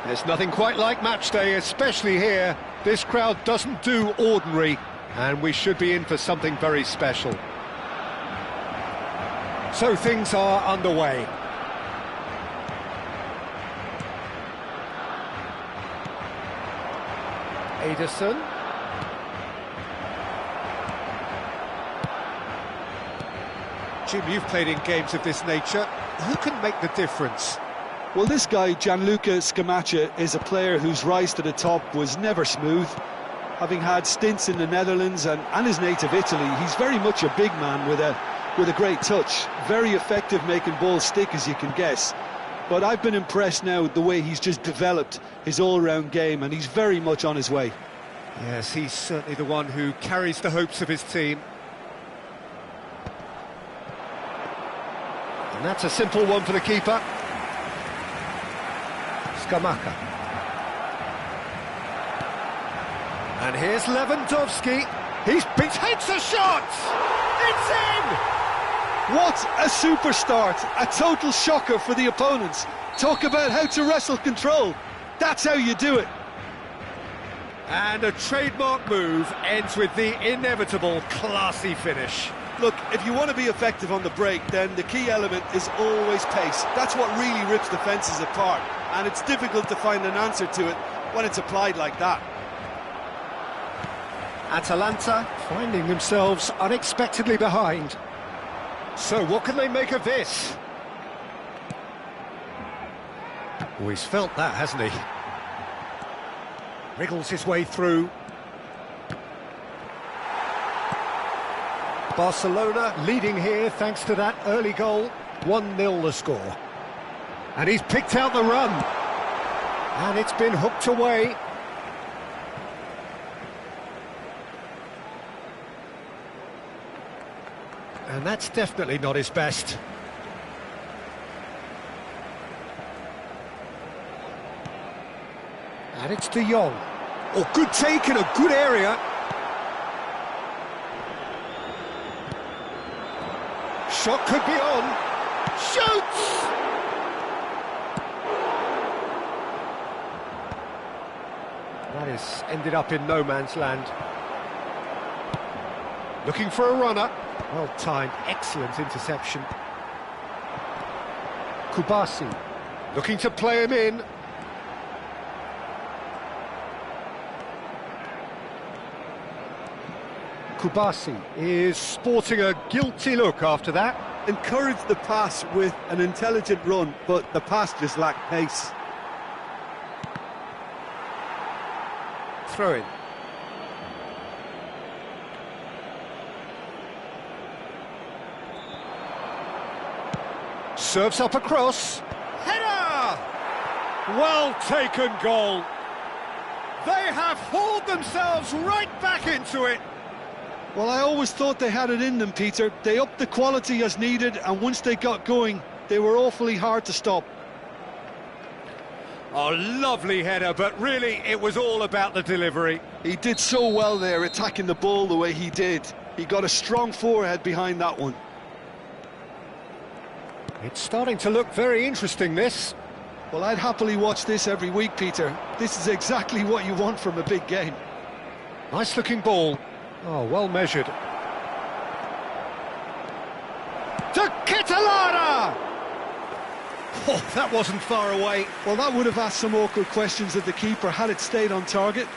There's nothing quite like match day, especially here. This crowd doesn't do ordinary, and we should be in for something very special. So things are underway. Ederson. Jim, you've played in games of this nature. Who can make the difference? Well, this guy, Gianluca Scamacca, is a player whose rise to the top was never smooth. Having had stints in the Netherlands and his native Italy, he's very much a big man with a great touch. Very effective making balls stick, as you can guess. But I've been impressed now with the way he's just developed his all-round game, and he's very much on his way. Yes, he's certainly the one who carries the hopes of his team. And that's a simple one for the keeper. Scamacca. And here's Lewandowski. Takes a shot! It's in! What a super start! A total shocker for the opponents. Talk about how to wrestle control. That's how you do it. And a trademark move ends with the inevitable classy finish. Look, if you want to be effective on the break, then the key element is always pace. That's what really rips defences apart, and it's difficult to find an answer to it when it's applied like that. Atalanta finding themselves unexpectedly behind. So what can they make of this? Oh, he's felt that, hasn't he? Wriggles his way through. Barcelona leading here thanks to that early goal. 1-0 the score. And he's picked out the run. And it's been hooked away. And that's definitely not his best. And it's De Jong. Oh, good take in a good area. Shot could be on. Shoots! That is ended up in no man's land. Looking for a runner. Well timed, excellent interception. Kubasi looking to play him in. Kubasi is sporting a guilty look after that. Encouraged the pass with an intelligent run, but the pass just lacked pace. Throw in. Serves up across. Header! Well taken goal. They have hauled themselves right back into it. Well, I always thought they had it in them, Peter. They upped the quality as needed, and once they got going, they were awfully hard to stop. Oh, lovely header, but really it was all about the delivery. He did so well there, attacking the ball the way he did. He got a strong forehead behind that one. It's starting to look very interesting, this. Well, I'd happily watch this every week, Peter. This is exactly what you want from a big game. Nice looking ball. Oh, well measured. To Catalana! Oh, that wasn't far away. Well, that would have asked some awkward questions of the keeper had it stayed on target.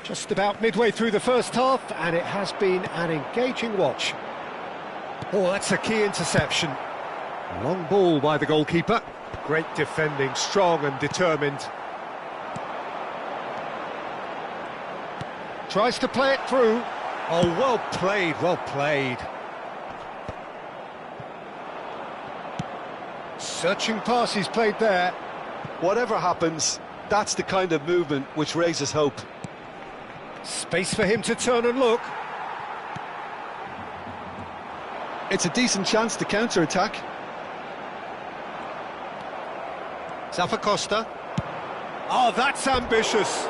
Just about midway through the first half, and it has been an engaging watch. Oh, that's a key interception. Long ball by the goalkeeper. Great defending, strong and determined. Tries to play it through. Oh, well played, well played. Searching pass he's played there. Whatever happens, that's the kind of movement which raises hope. Space for him to turn and look. It's a decent chance to counter-attack. Zappacosta. Oh, that's ambitious.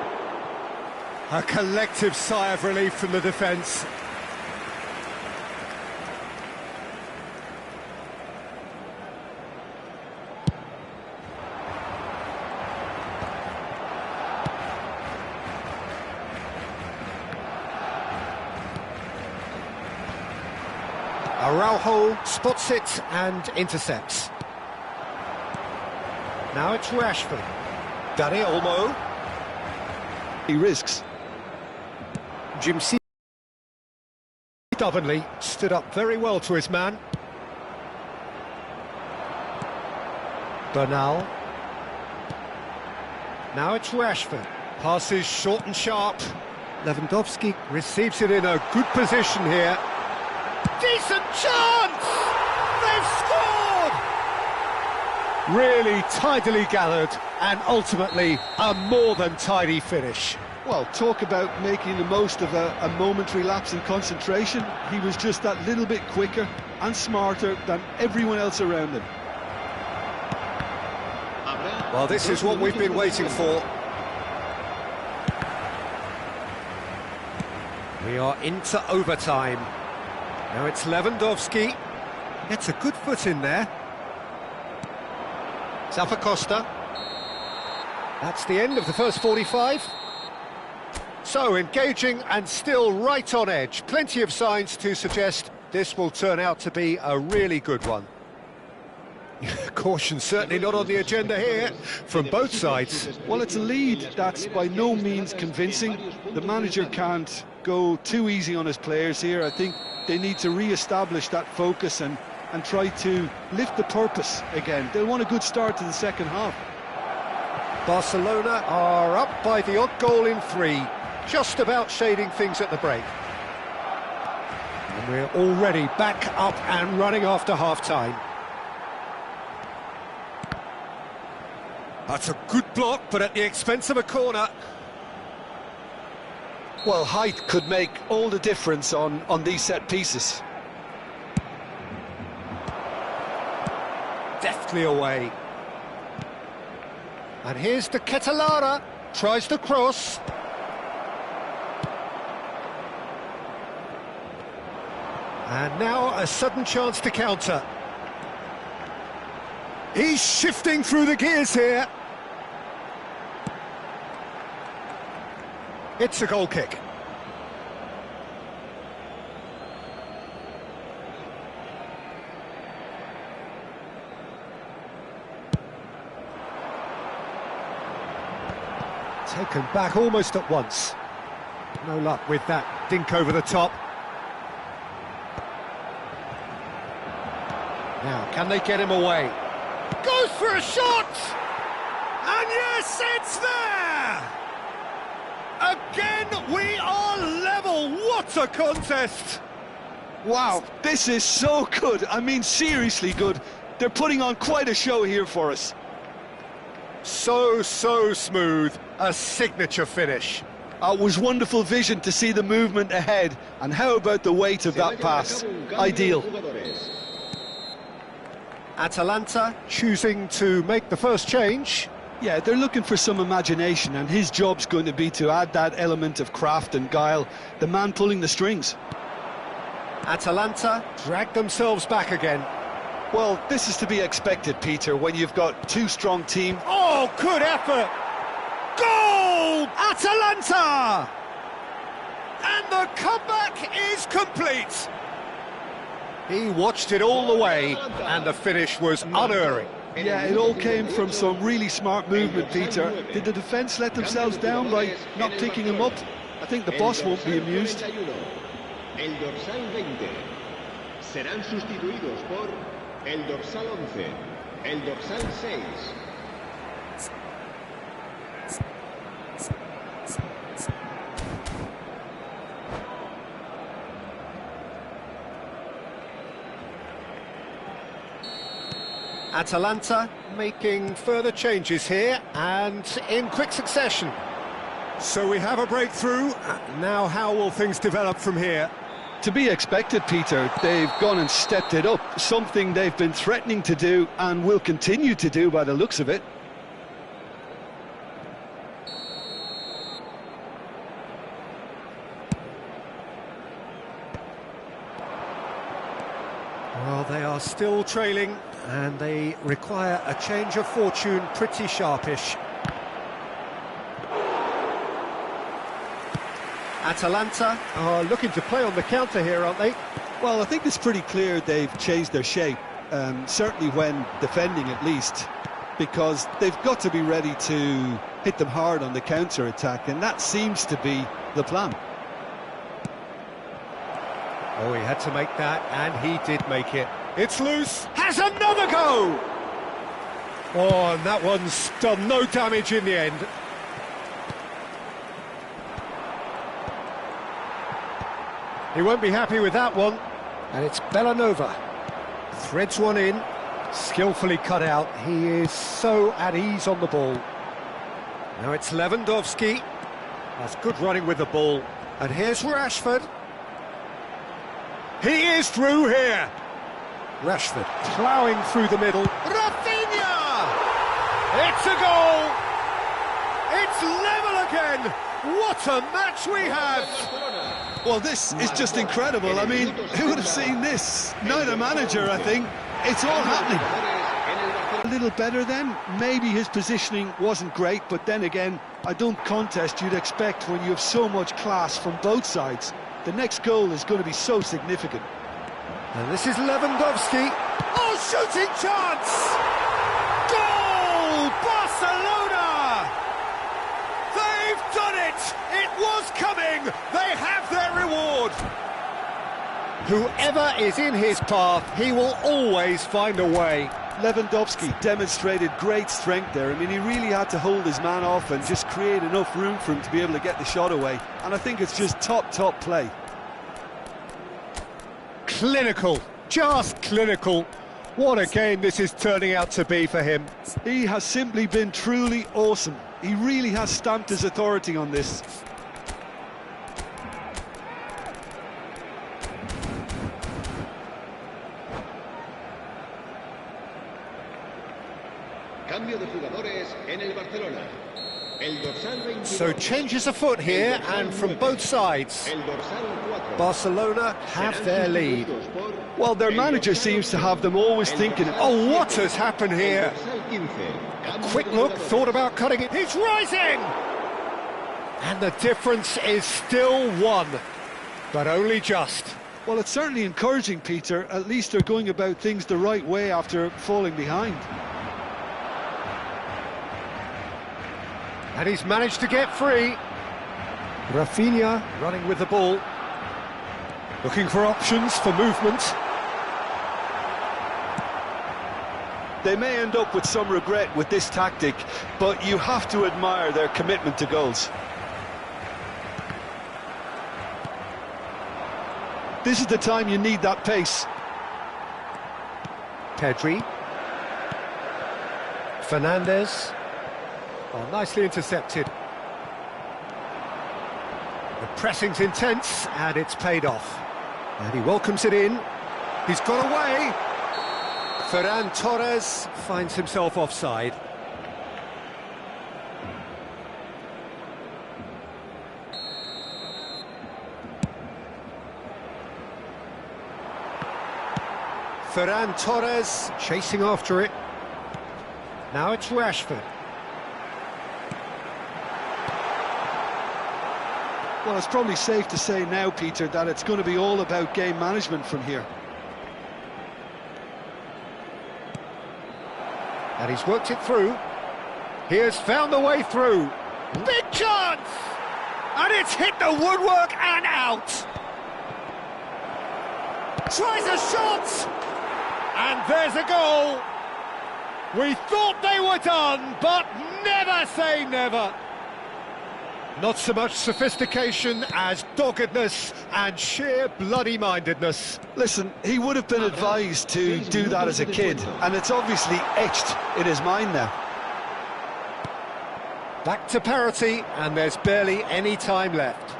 A collective sigh of relief from the defence. Araujo spots it and intercepts. Now it's Rashford. Dani Olmo. He risks. Jim C. stubbornly stood up very well to his man. Bernal. Now it's Rashford. Passes short and sharp. Lewandowski receives it in a good position here. Decent chance! They've scored! Really tidily gathered, and ultimately a more than tidy finish. Well, talk about making the most of a momentary lapse in concentration. He was just that little bit quicker and smarter than everyone else around him. Well, this is what we've been waiting for. We are into overtime. Now it's Lewandowski. Gets a good foot in there. Zappacosta. That's the end of the first 45. So, engaging and still right on edge. Plenty of signs to suggest this will turn out to be a really good one. Caution certainly not on the agenda here, from both sides. Well, it's a lead that's by no means convincing. The manager can't go too easy on his players here. I think they need to re-establish that focus and try to lift the purpose again. They'll want a good start to the second half. Barcelona are up by the odd goal in 3, just about shading things at the break. And we're already back up and running after half-time. That's a good block, but at the expense of a corner. Well, height could make all the difference on these set pieces. Deftly away. And here's the Catalara, tries the cross. And now a sudden chance to counter. He's shifting through the gears here. It's a goal kick. Taken back almost at once. No luck with that dink over the top. Now, can they get him away? Goes for a shot! And yes, it's there! Again, we are level. What a contest! Wow, this is so good. I mean, seriously good. They're putting on quite a show here for us. So smooth. A signature finish. It was wonderful vision to see the movement ahead. And how about the weight of that pass? Ideal. Atalanta choosing to make the first change. Yeah, they're looking for some imagination, and his job's going to be to add that element of craft and guile, the man pulling the strings. Atalanta drag themselves back again. Well, this is to be expected, Peter, when you've got two strong teams. Oh, good effort! Goal! Atalanta! And the comeback is complete. He watched it all the way, and the finish was unerring. Yeah, it all came from some really smart movement, Peter. Did the defence let themselves down by not picking him up? I think the boss won't be amused. El dorsal 20 serán sustituidos por el dorsal 11, el dorsal 6. Atalanta making further changes here, and in quick succession. So we have a breakthrough. Now how will things develop from here? To be expected, Peter. They've gone and stepped it up, something they've been threatening to do and will continue to do by the looks of it. Well, they are still trailing, and they require a change of fortune pretty sharpish. Atalanta are looking to play on the counter here, aren't they? Well, I think it's pretty clear they've changed their shape, certainly when defending at least, because they've got to be ready to hit them hard on the counter-attack, and that seems to be the plan. Oh, he had to make that, and he did make it. It's loose, has another go! Oh, and that one's done no damage in the end. He won't be happy with that one. And it's Bellanova. Threads one in, skillfully cut out. He is so at ease on the ball. Now it's Lewandowski. That's good running with the ball. And here's Rashford. He is through here. Rashford ploughing through the middle. Rafinha! It's a goal! It's level again! What a match we have! Well, this is just incredible. I mean, who would have seen this? Neither manager, I think. It's all happening. en el Barcelona. A little better then. Maybe his positioning wasn't great, but then again, I don't contest you'd expect when you have so much class from both sides. The next goal is going to be so significant. And this is Lewandowski. Oh, shooting chance! Goal! Barcelona! They've done it! It was coming! They have their reward! Whoever is in his path, he will always find a way. Lewandowski demonstrated great strength there. I mean, he really had to hold his man off and just create enough room for him to be able to get the shot away. And I think it's just top play. Clinical, just clinical. What a game this is turning out to be for him. He has simply been truly awesome. He really has stamped his authority on this. Cambio de jugadores en el Barcelona. El dorsal 22. So changes afoot here, and from both sides. El dorsal 4. Barcelona have their lead. Well, their manager seems to have them always thinking, Oh, what has happened here? Quick look, thought about cutting it. He's rising! And the difference is still one, but only just. well, it's certainly encouraging, Peter. At least they're going about things the right way after falling behind. And he's managed to get free. Rafinha running with the ball. Looking for options for movement. They may end up with some regret with this tactic, but you have to admire their commitment to goals. This is the time you need that pace. Pedri. Fernandez. Oh, nicely intercepted. The pressing's intense, and it's paid off. And he welcomes it in. He's got away. Ferran Torres finds himself offside. Ferran Torres chasing after it. Now it's Rashford. Well, it's probably safe to say now, Peter, that it's going to be all about game management from here. And he's worked it through. He has found the way through. Big chance! And it's hit the woodwork and out! Tries a shot! And there's a goal! We thought they were done, but never say never! Not so much sophistication as doggedness and sheer bloody-mindedness. Listen, he would have been advised to do that as a kid, and it's obviously etched in his mind now. Back to parity, and there's barely any time left.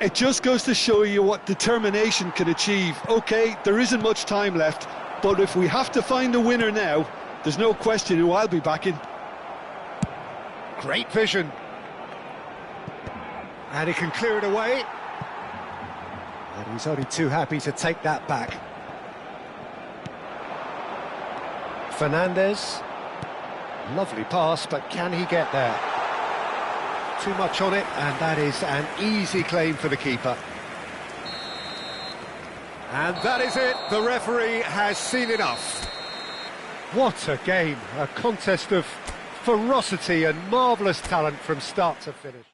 It just goes to show you what determination can achieve. OK, there isn't much time left, but if we have to find a winner now, there's no question who I'll be backing. Great vision. And he can clear it away. And he's only too happy to take that back. Fernandez. Lovely pass, but can he get there? Too much on it, and that is an easy claim for the keeper. And that is it. The referee has seen enough. What a game. A contest of ferocity and marvellous talent from start to finish.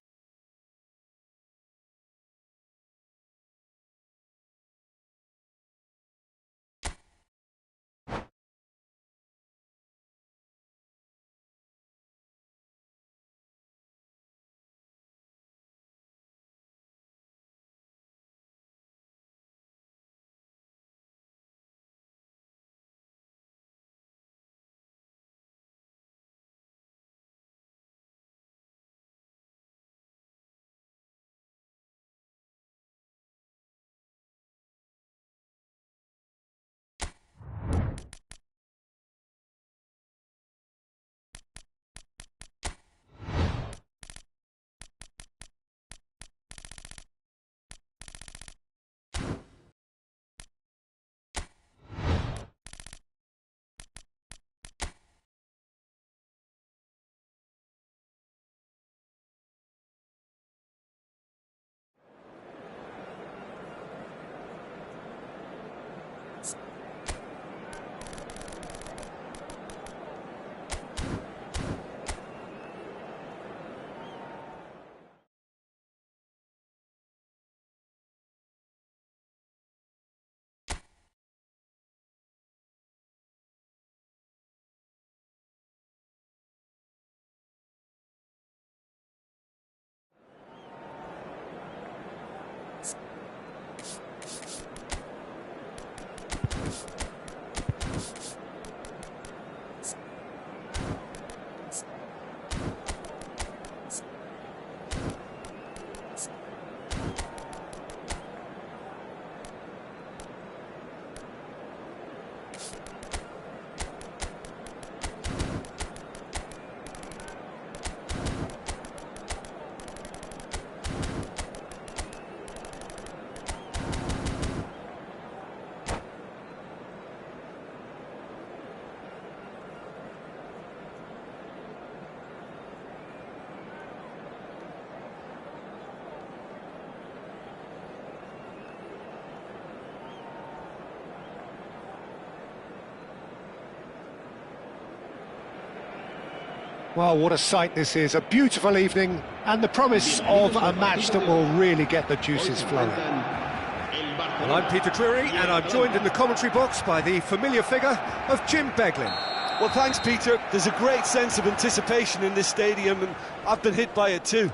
Well, what a sight this is, a beautiful evening, and the promise of a match that will really get the juices flowing. Well, I'm Peter Drury, and I'm joined in the commentary box by the familiar figure of Jim Beglin. Well, thanks, Peter. There's a great sense of anticipation in this stadium, and I've been hit by it too.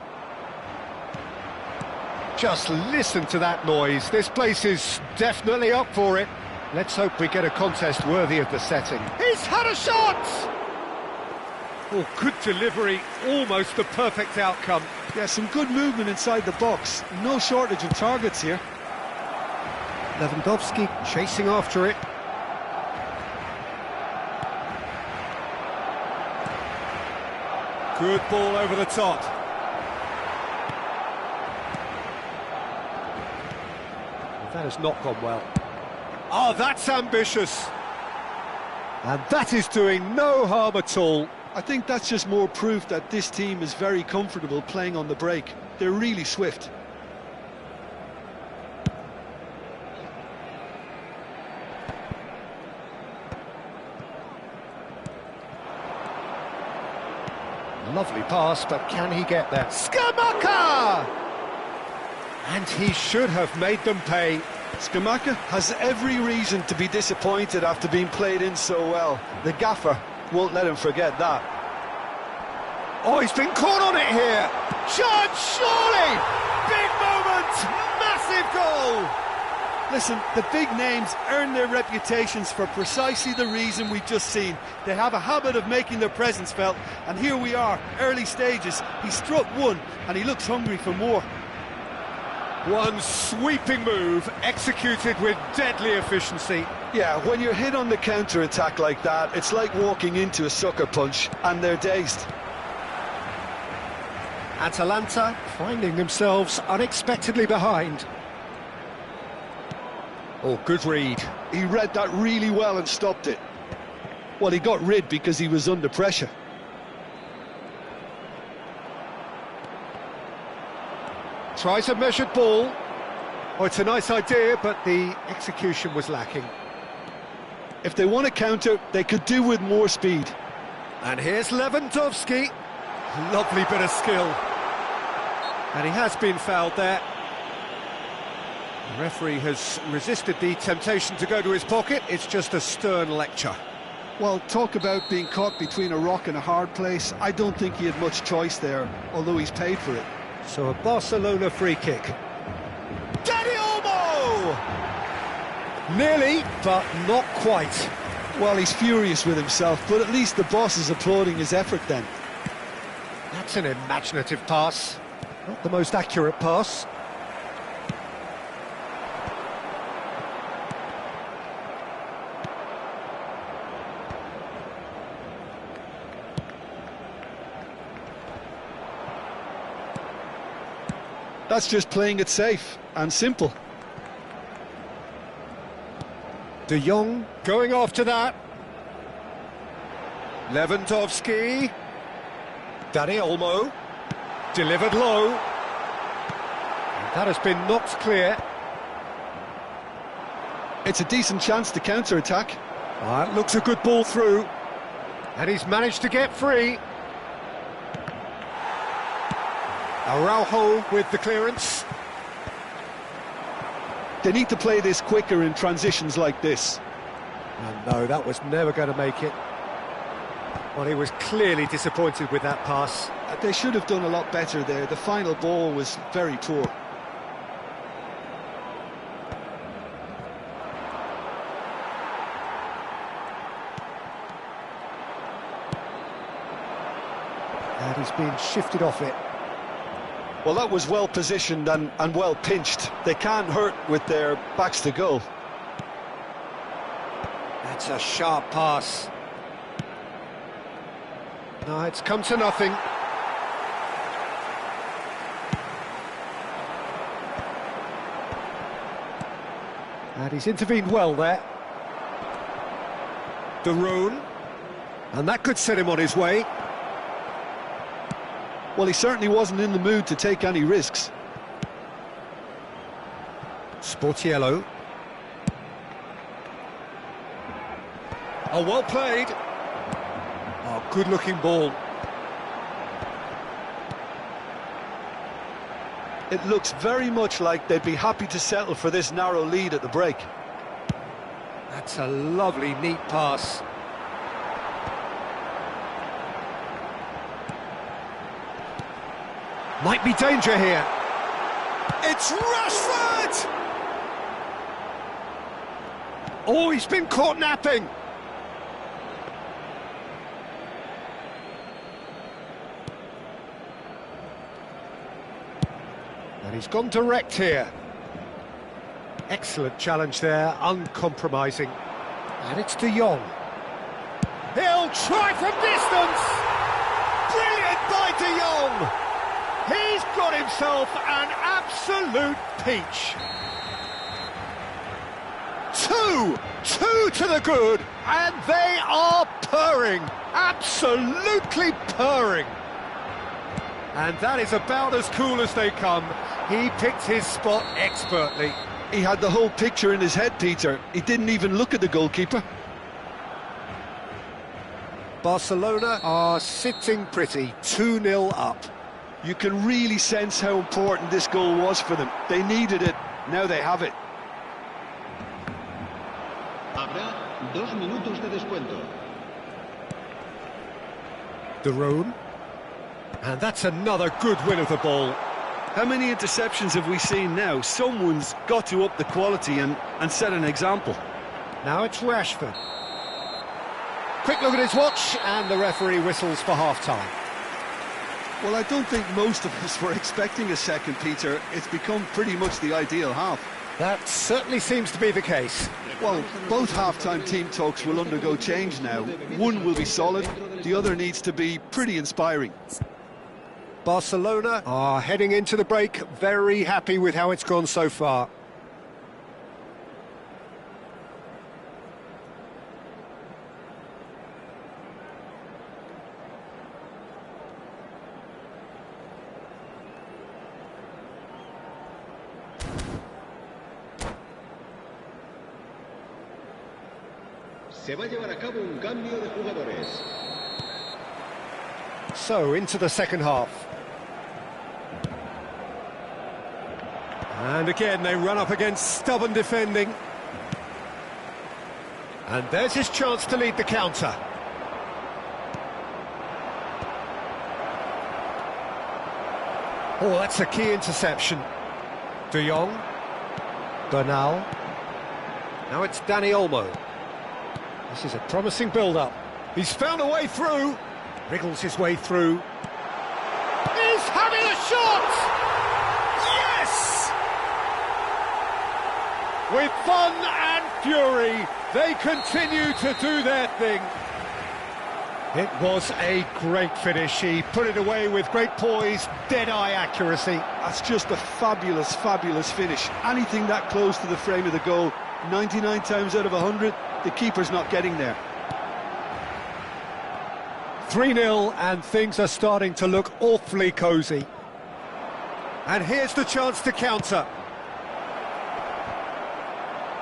Just listen to that noise. This place is definitely up for it. Let's hope we get a contest worthy of the setting. He's had a shot! Oh, good delivery, almost the perfect outcome. Yeah, some good movement inside the box. No shortage of targets here. Lewandowski chasing after it. Good ball over the top. That has not gone well. Oh, that's ambitious. And that is doing no harm at all. I think that's just more proof that this team is very comfortable playing on the break. They're really swift. Lovely pass, but can he get there? Skamaka! And he should have made them pay. Skamaka has every reason to be disappointed after being played in so well. The gaffer won't let him forget that. Oh, he's been caught on it here. Chance, surely! Big moment! Massive goal! Listen, the big names earn their reputations for precisely the reason we've just seen. They have a habit of making their presence felt, and here we are, early stages. He struck one, and he looks hungry for more. One sweeping move, executed with deadly efficiency. Yeah, when you're hit on the counter-attack like that, it's like walking into a sucker punch, and they're dazed. Atalanta finding themselves unexpectedly behind. Oh, good read. He read that really well and stopped it. Well, he got rid because he was under pressure. Tries a measured ball. Oh, it's a nice idea, but the execution was lacking. If they want to counter, they could do with more speed. And here's Lewandowski. Lovely bit of skill. And he has been fouled there. The referee has resisted the temptation to go to his pocket. It's just a stern lecture. Well, talk about being caught between a rock and a hard place. I don't think he had much choice there, although he's paid for it. So a Barcelona free kick. Dani Olmo! Nearly, but not quite. Well, he's furious with himself, but at least the boss is applauding his effort then. That's an imaginative pass. Not the most accurate pass. That's just playing it safe and simple. De Jong going after that. Lewandowski. Dani Olmo. Delivered low. That has been knocked clear. It's a decent chance to counter-attack. That looks a good ball through. And he's managed to get free. Araujo with the clearance. They need to play this quicker in transitions like this. And no, that was never going to make it. Well, he was clearly disappointed with that pass. They should have done a lot better there. The final ball was very poor. And he's been shifted off it. Well, that was well positioned and well pinched. They can't hurt with their backs to goal. That's a sharp pass. No, it's come to nothing. And he's intervened well there. Darun. And that could set him on his way. Well, he certainly wasn't in the mood to take any risks. Sportiello. Oh, well played. Oh, good-looking ball. It looks very much like they'd be happy to settle for this narrow lead at the break. That's a lovely, neat pass. Might be danger here. It's Rashford! Oh, he's been caught napping. And he's gone direct here. Excellent challenge there, uncompromising. And it's De Jong. He'll try from distance! Brilliant by De Jong! He's got himself an absolute peach. Two to the good, and they are purring, absolutely purring. And that is about as cool as they come. He picked his spot expertly. He had the whole picture in his head, Peter. He didn't even look at the goalkeeper. Barcelona are sitting pretty, 2-0 up. You can really sense how important this goal was for them. They needed it, now they have it. Habrá 2 minutos de descuento. Darun. And that's another good win of the ball. How many interceptions have we seen now? Someone's got to up the quality and set an example. Now it's Rashford. Quick look at his watch, and the referee whistles for half-time. Well, I don't think most of us were expecting a second, Peter. It's become pretty much the ideal half. That certainly seems to be the case. Well, both half-time team talks will undergo change now. One will be solid, the other needs to be pretty inspiring. Barcelona are heading into the break very happy with how it's gone so far. Se va a llevar a cabo un cambio de jugadores. So, into the second half. And again, they run up against stubborn defending. And there's his chance to lead the counter. Oh, that's a key interception. De Jong. Bernal. Now it's Dani Olmo. This is a promising build-up. He's found a way through. Wriggles his way through. He's having a shot! Yes! With fun and fury, they continue to do their thing. It was a great finish. He put it away with great poise, dead-eye accuracy. That's just a fabulous, fabulous finish. Anything that close to the frame of the goal, 99 times out of 100, the keeper's not getting there. 3-0, and things are starting to look awfully cosy. And here's the chance to counter.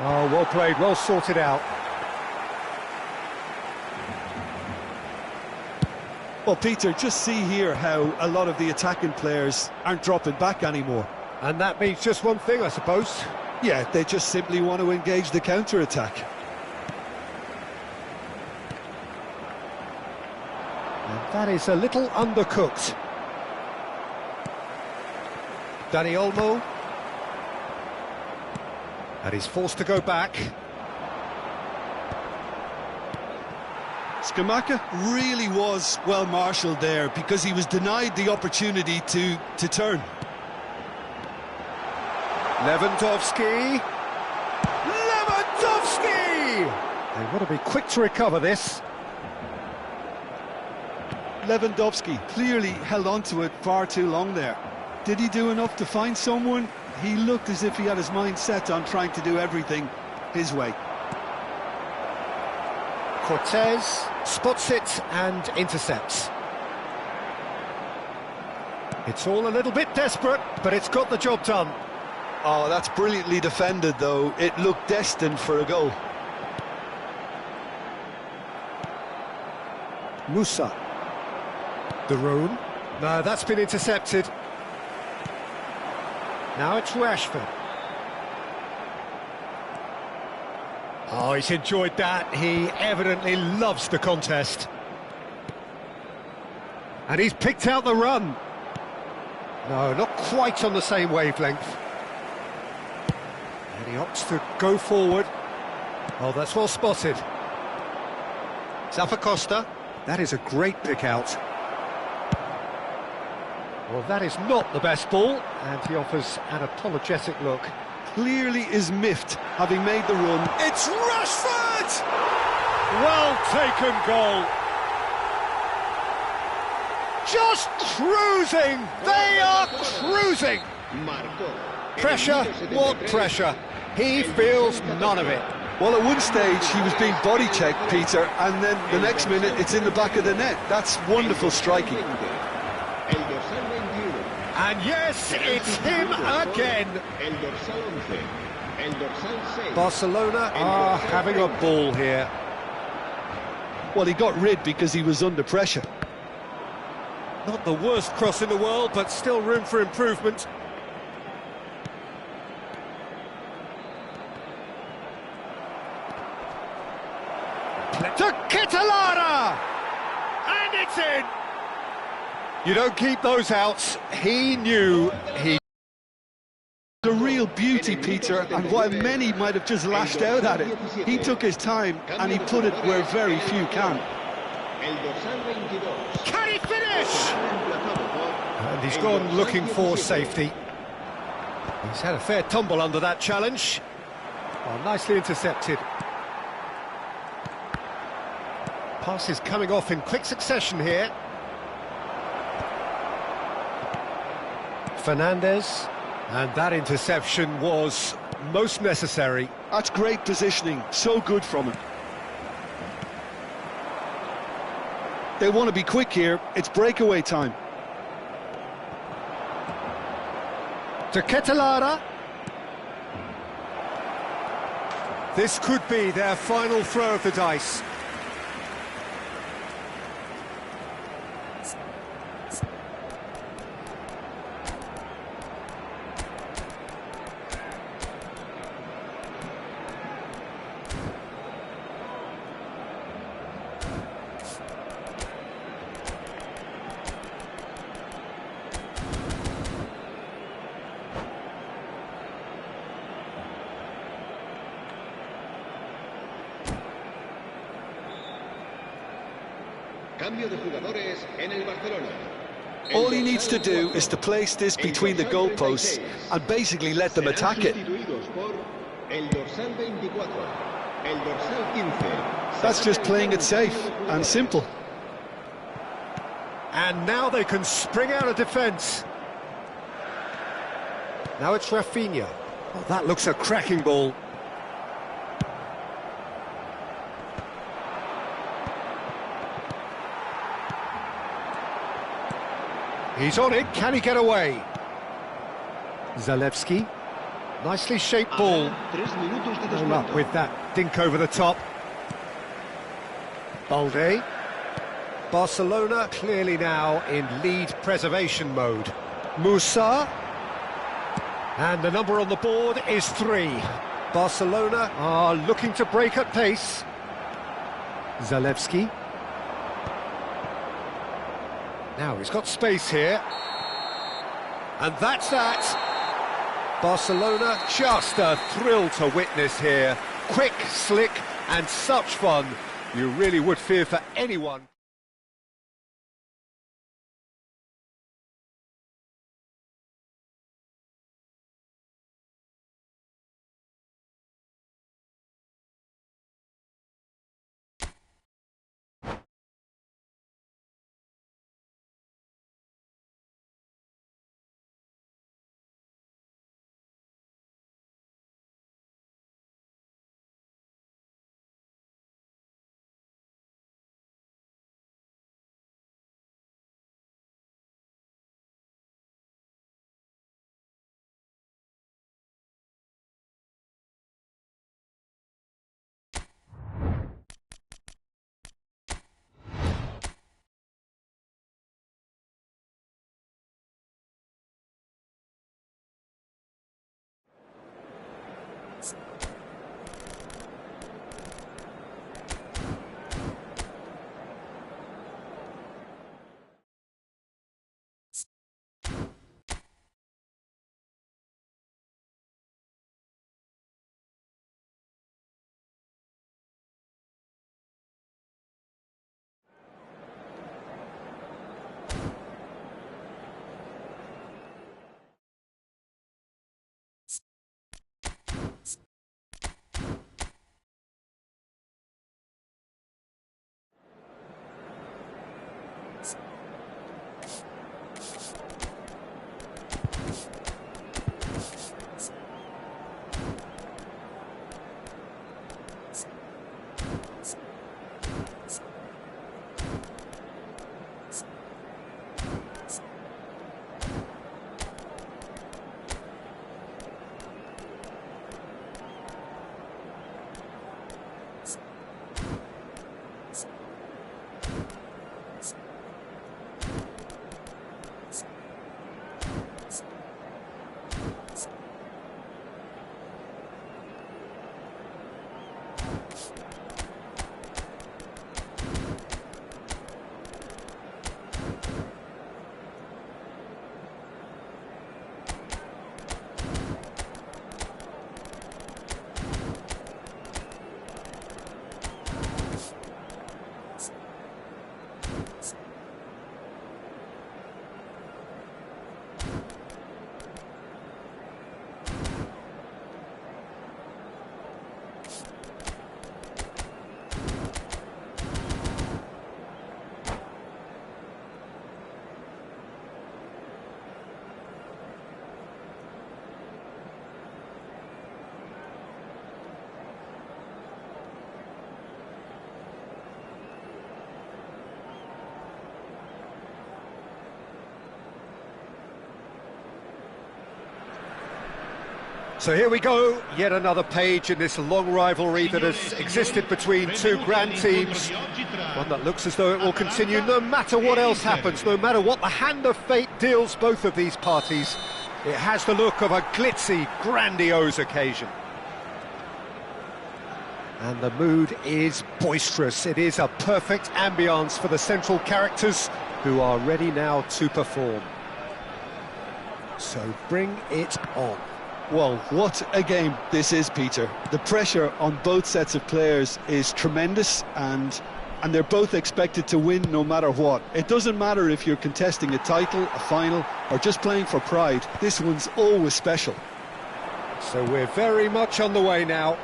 Oh, well played, well sorted out. Well, Peter, just see here how a lot of the attacking players aren't dropping back anymore. And that means just one thing, I suppose. Yeah, they just simply want to engage the counter-attack. And that is a little undercooked. Dani Olmo. And he's forced to go back. Skamaka really was well marshalled there because he was denied the opportunity to turn. Lewandowski! Lewandowski! They want to be quick to recover this. Lewandowski clearly held on to it far too long there. Did he do enough to find someone? He looked as if he had his mind set on trying to do everything his way. Cortez spots it and intercepts. It's all a little bit desperate, but it's got the job done. Oh, that's brilliantly defended, though. It looked destined for a goal. Musa. The room. No, that's been intercepted. Now it's Rashford. Oh, he's enjoyed that. He evidently loves the contest. And he's picked out the run. No, not quite on the same wavelength. And he opts to go forward. Oh, that's well spotted. Zappacosta. That is a great pick out. Well, that is not the best ball, and he offers an apologetic look. Clearly is miffed, having made the run. It's Rashford! Well taken goal. Just cruising! They are cruising! Pressure? What pressure? He feels none of it. Well, at one stage he was being body checked, Peter, and then the next minute it's in the back of the net. That's wonderful striking. And yes, it's him again. Barcelona are having a ball here. Well, he got rid because he was under pressure. Not the worst cross in the world, but still room for improvement. To Catalana! And it's in! You don't keep those outs. He knew he... A real beauty, Peter, and while many might have just lashed out at it, he took his time and he put it where very few can. Can he finish? And he's gone looking for safety. He's had a fair tumble under that challenge. Oh, nicely intercepted. Passes coming off in quick succession here. Fernandez, and that interception was most necessary. That's great positioning, so good from him. They want to be quick here, it's breakaway time. To Catalana. This could be their final throw of the dice. Cambio de jugadores en el Barcelona. All he needs to do is to place this between the goalposts and basically let them attack it. That's just playing it safe and simple. And now they can spring out of defence. Now it's Rafinha. Oh, that looks a cracking ball. He's on it, can he get away? Zalewski, nicely shaped ball. No luck with that dink over the top. Balde. Barcelona clearly now in lead preservation mode. Musa. And the number on the board is 3. Barcelona are looking to break at pace. Zalewski. Now he's got space here. And that's that. Barcelona, just a thrill to witness here. Quick, slick, and such fun. You really would fear for anyone. So here we go, yet another page in this long rivalry that has existed between two grand teams. One that looks as though it will continue no matter what else happens, no matter what the hand of fate deals both of these parties. It has the look of a glitzy, grandiose occasion. And the mood is boisterous. It is a perfect ambience for the central characters who are ready now to perform. So bring it on. Well, what a game this is, Peter. The pressure on both sets of players is tremendous, and they're both expected to win no matter what. It doesn't matter if you're contesting a title, a final, or just playing for pride. This one's always special. So we're very much on the way now.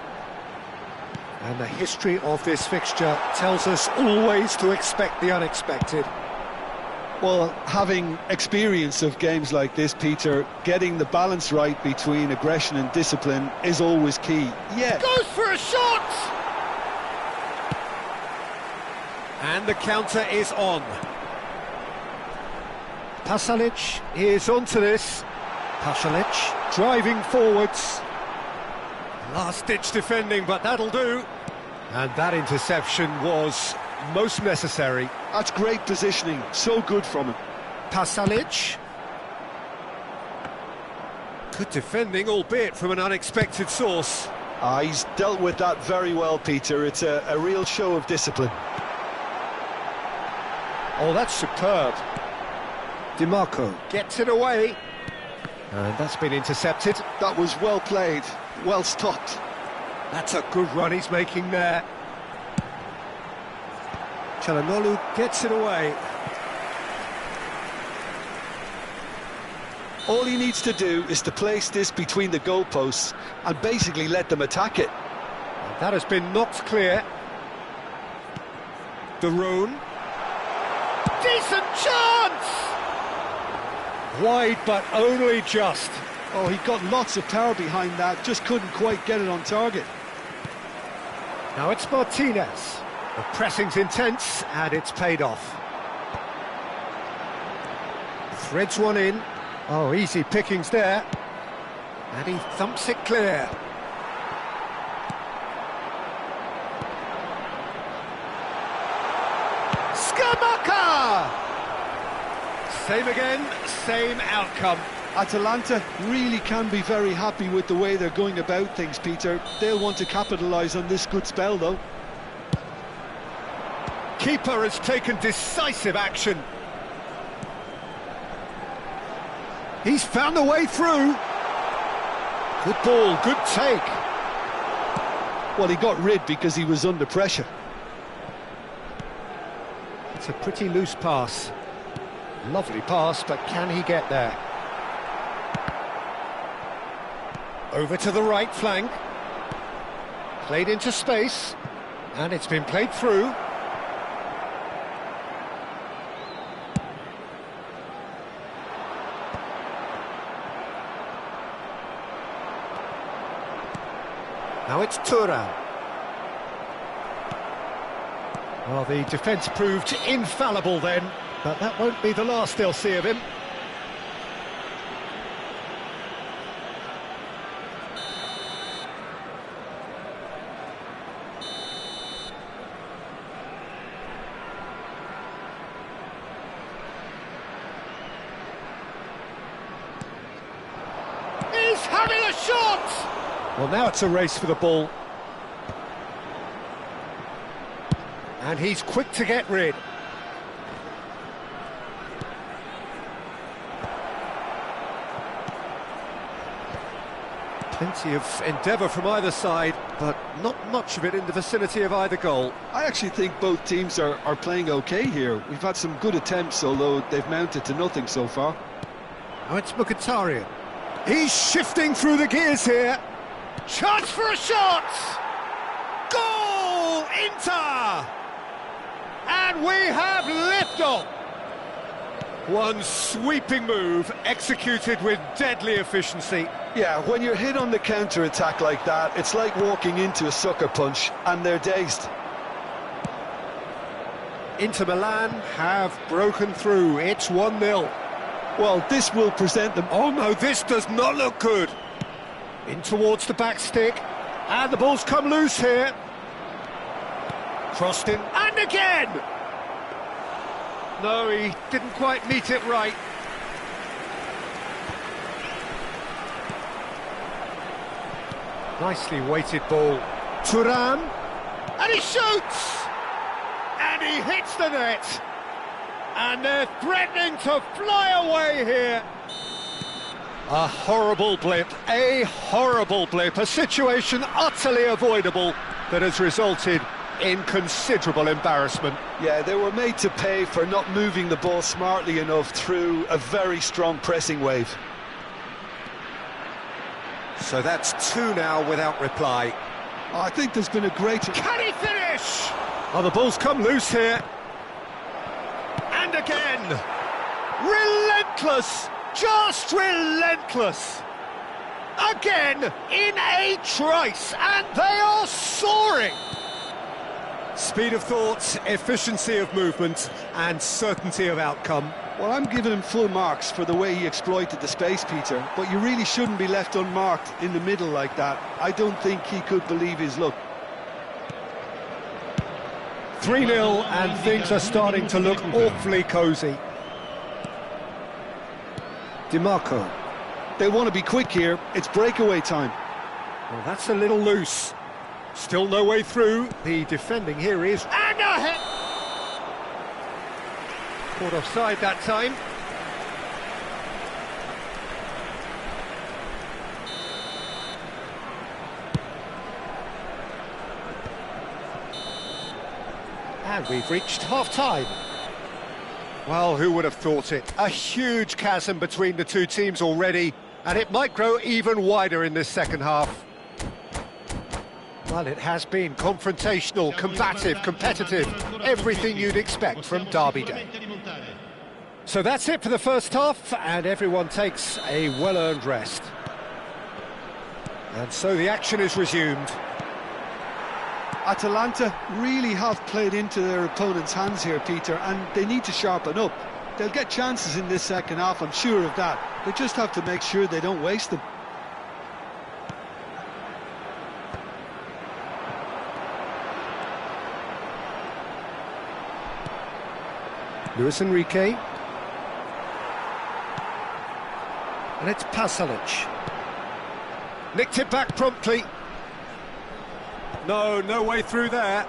And the history of this fixture tells us always to expect the unexpected. Well, having experience of games like this, Peter, getting the balance right between aggression and discipline is always key. Yeah. Goes for a shot! And the counter is on. Pasalic is onto this. Pasalic driving forwards. Last-ditch defending, but that'll do. And that interception was most necessary. That's great positioning, so good from him. Pasalic. Good defending, albeit from an unexpected source. He's dealt with that very well, Peter. It's a real show of discipline. Oh, that's superb. DiMarco gets it away. And that's been intercepted. That was well played, well stopped. That's a good run he's making there. Çalhanoğlu gets it away. All he needs to do is to place this between the goalposts and basically let them attack it. And that has been knocked clear. Darun. Decent chance! Wide, but only just. Oh, he got lots of power behind that, just couldn't quite get it on target. Now it's Martinez. The pressing's intense, and it's paid off. Threads one in. Oh, easy pickings there. And he thumps it clear. Skamaka! Same again, same outcome. Atalanta really can be very happy with the way they're going about things, Peter. They'll want to capitalise on this good spell, though. Keeper has taken decisive action. He's found a way through. Good ball, good take. Well, he got rid because he was under pressure. It's a pretty loose pass. Lovely pass, but can he get there? Over to the right flank. Played into space. And it's been played through. Now it's Thuram. Well, the defence proved infallible then, but that won't be the last they'll see of him. He's having a shot! Well, now it's a race for the ball. And he's quick to get rid. Plenty of endeavour from either side, but not much of it in the vicinity of either goal. I actually think both teams are playing okay here. We've had some good attempts, although they've mounted to nothing so far. Now it's Mkhitaryan. He's shifting through the gears here. Chance for a shot! Goal! Inter! And we have liftoff! One sweeping move, executed with deadly efficiency. Yeah, when you're hit on the counter-attack like that, it's like walking into a sucker punch, and they're dazed. Inter Milan have broken through. It's 1-0. Well, this will present them... Oh no, this does not look good. In towards the back stick, and the ball's come loose here. Crossed in, And again! no, he didn't quite meet it right. Nicely weighted ball. Thuram, And he shoots! And he hits the net! And they're threatening to fly away here! a horrible blip, a situation utterly avoidable that has resulted in considerable embarrassment. Yeah, they were made to pay for not moving the ball smartly enough through a very strong pressing wave. So that's 2 now without reply. I think there's been a great... Can he finish? Oh, the ball's come loose here. And again! Relentless! Just relentless! Again, in a trice, and they are soaring! Speed of thought, efficiency of movement, and certainty of outcome. Well, I'm giving him full marks for the way he exploited the space, Peter, but you really shouldn't be left unmarked in the middle like that. I don't think he could believe his luck. 3-0, and things are starting to look awfully cosy. DiMarco. They want to be quick here. It's breakaway time. Well, that's a little loose. Still no way through. The defending here is... And a hit! Caught offside that time. And we've reached half-time. Well, who would have thought it? A huge chasm between the two teams already, and it might grow even wider in this second half. Well, it has been confrontational, combative, competitive, everything you'd expect from Derby Day. So that's it for the first half, and everyone takes a well-earned rest. And so the action is resumed. Atalanta really have played into their opponent's hands here, Peter, and they need to sharpen up. They'll get chances in this second half, I'm sure of that. They just have to make sure they don't waste them. Luis Enrique. And it's Pasalic. Nicked it back promptly. No way through there.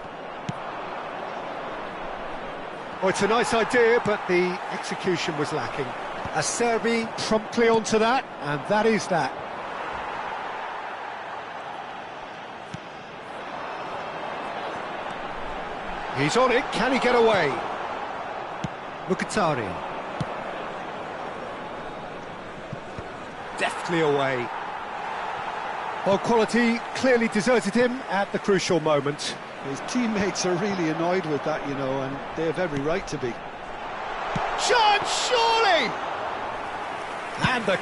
Oh, it's a nice idea, but the execution was lacking. Acerbi promptly onto that, and that is that. He's on it, can he get away? Mkhitaryan. Deftly away. Well, quality clearly deserted him at the crucial moment. His teammates are really annoyed with that, you know, and they have every right to be. Chance, surely! And the...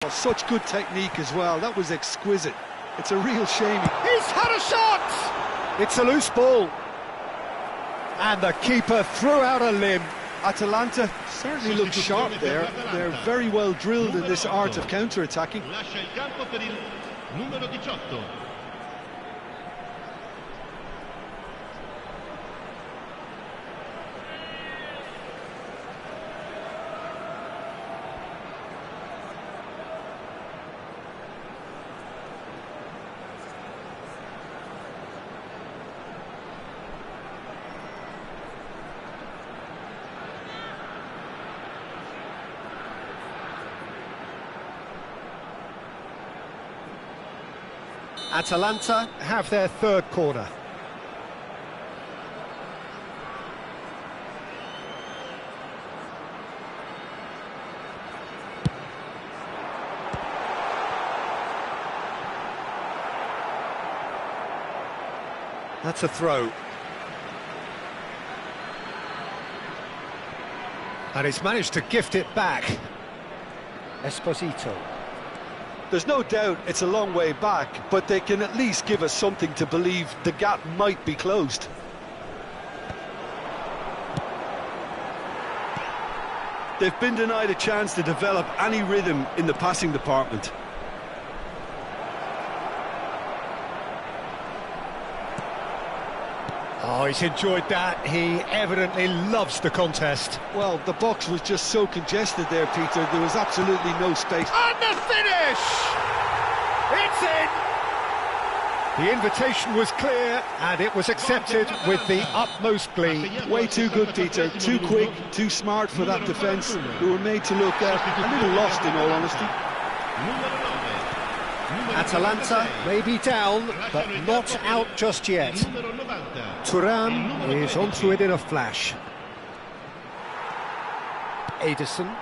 Oh, such good technique as well. That was exquisite. It's a real shame. He's had a shot! It's a loose ball. And the keeper threw out a limb. Atalanta certainly looked sharp there. They're very well drilled in this art of counter-attacking. Lascia il campo per il numero 18. Atalanta have their third corner. That's a throw. And he's managed to gift it back. Esposito. There's no doubt it's a long way back, but they can at least give us something to believe the gap might be closed. They've been denied a chance to develop any rhythm in the passing department. Oh, he's enjoyed that. He evidently loves the contest. Well, the box was just so congested there, Peter. There was absolutely no space. And the finish! It's in! The invitation was clear, and it was accepted with the utmost glee. Way too good, Peter. Too quick, too smart for that defence. They were made to look a little lost, in all honesty. Atalanta may be down, but not out just yet. Thuram is onto it in a flash. Ederson.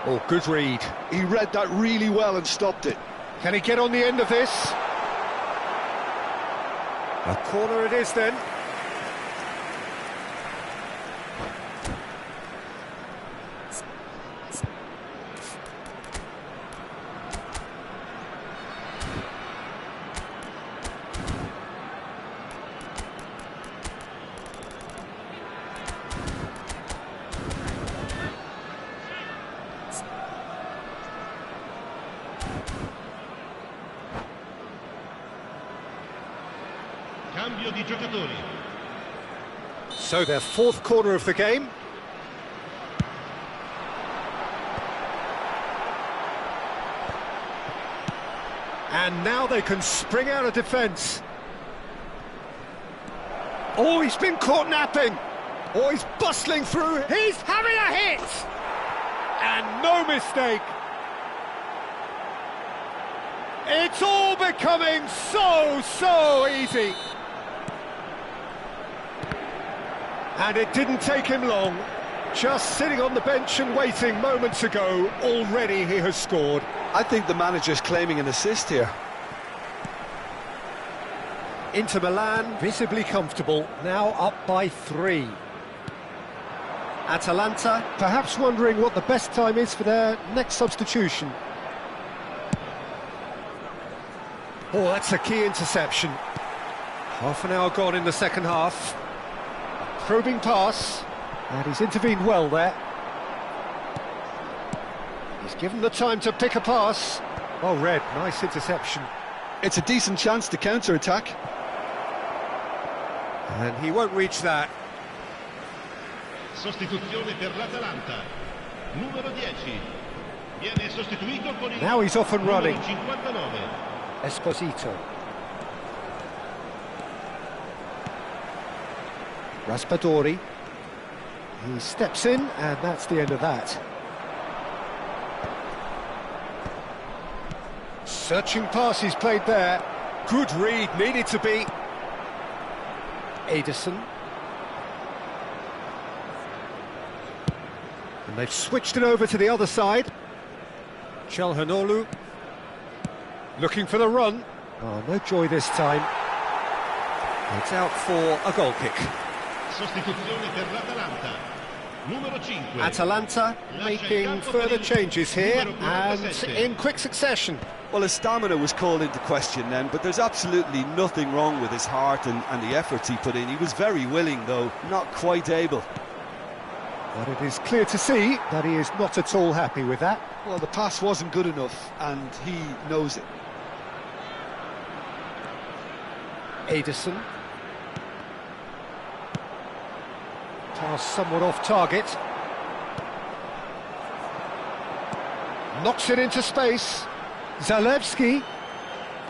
Oh, good read. He read that really well and stopped it. Can he get on the end of this? A corner it is then. Cambio di giocatori. So their fourth corner of the game. And now they can spring out of defence. Oh, he's been caught napping. Oh, he's bustling through. He's having a hit! And no mistake. It's all becoming so easy. And it didn't take him long. Just sitting on the bench and waiting moments ago, already he has scored. I think the manager's claiming an assist here. Inter Milan, visibly comfortable, now up by 3. Atalanta, perhaps wondering what the best time is for their next substitution. Oh, that's a key interception. Half an hour gone in the second half. Probing pass, and he's intervened well there. He's given the time to pick a pass. Well read, nice interception. It's a decent chance to counter-attack. And he won't reach that. Sostituzione per l'Atalanta. Numero 10. Viene sostituito con il Now he's off and running. numero 59. Esposito. Raspadori. He steps in, and that's the end of that. Searching pass he's played there. Good read, needed to be. Ederson. And they've switched it over to the other side. Çalhanoğlu. Looking for the run. Oh, no joy this time. It's out for a goal kick. Sostituzione per l'Atalanta. Numero 5. Atalanta making further changes here and in quick succession. Well, his stamina was called into question then, but there's absolutely nothing wrong with his heart and the efforts he put in. He was very willing, though not quite able. But it is clear to see that he is not at all happy with that. Well, the pass wasn't good enough, and he knows it. Ederson. Pass somewhat off target. Knocks it into space. Zalewski.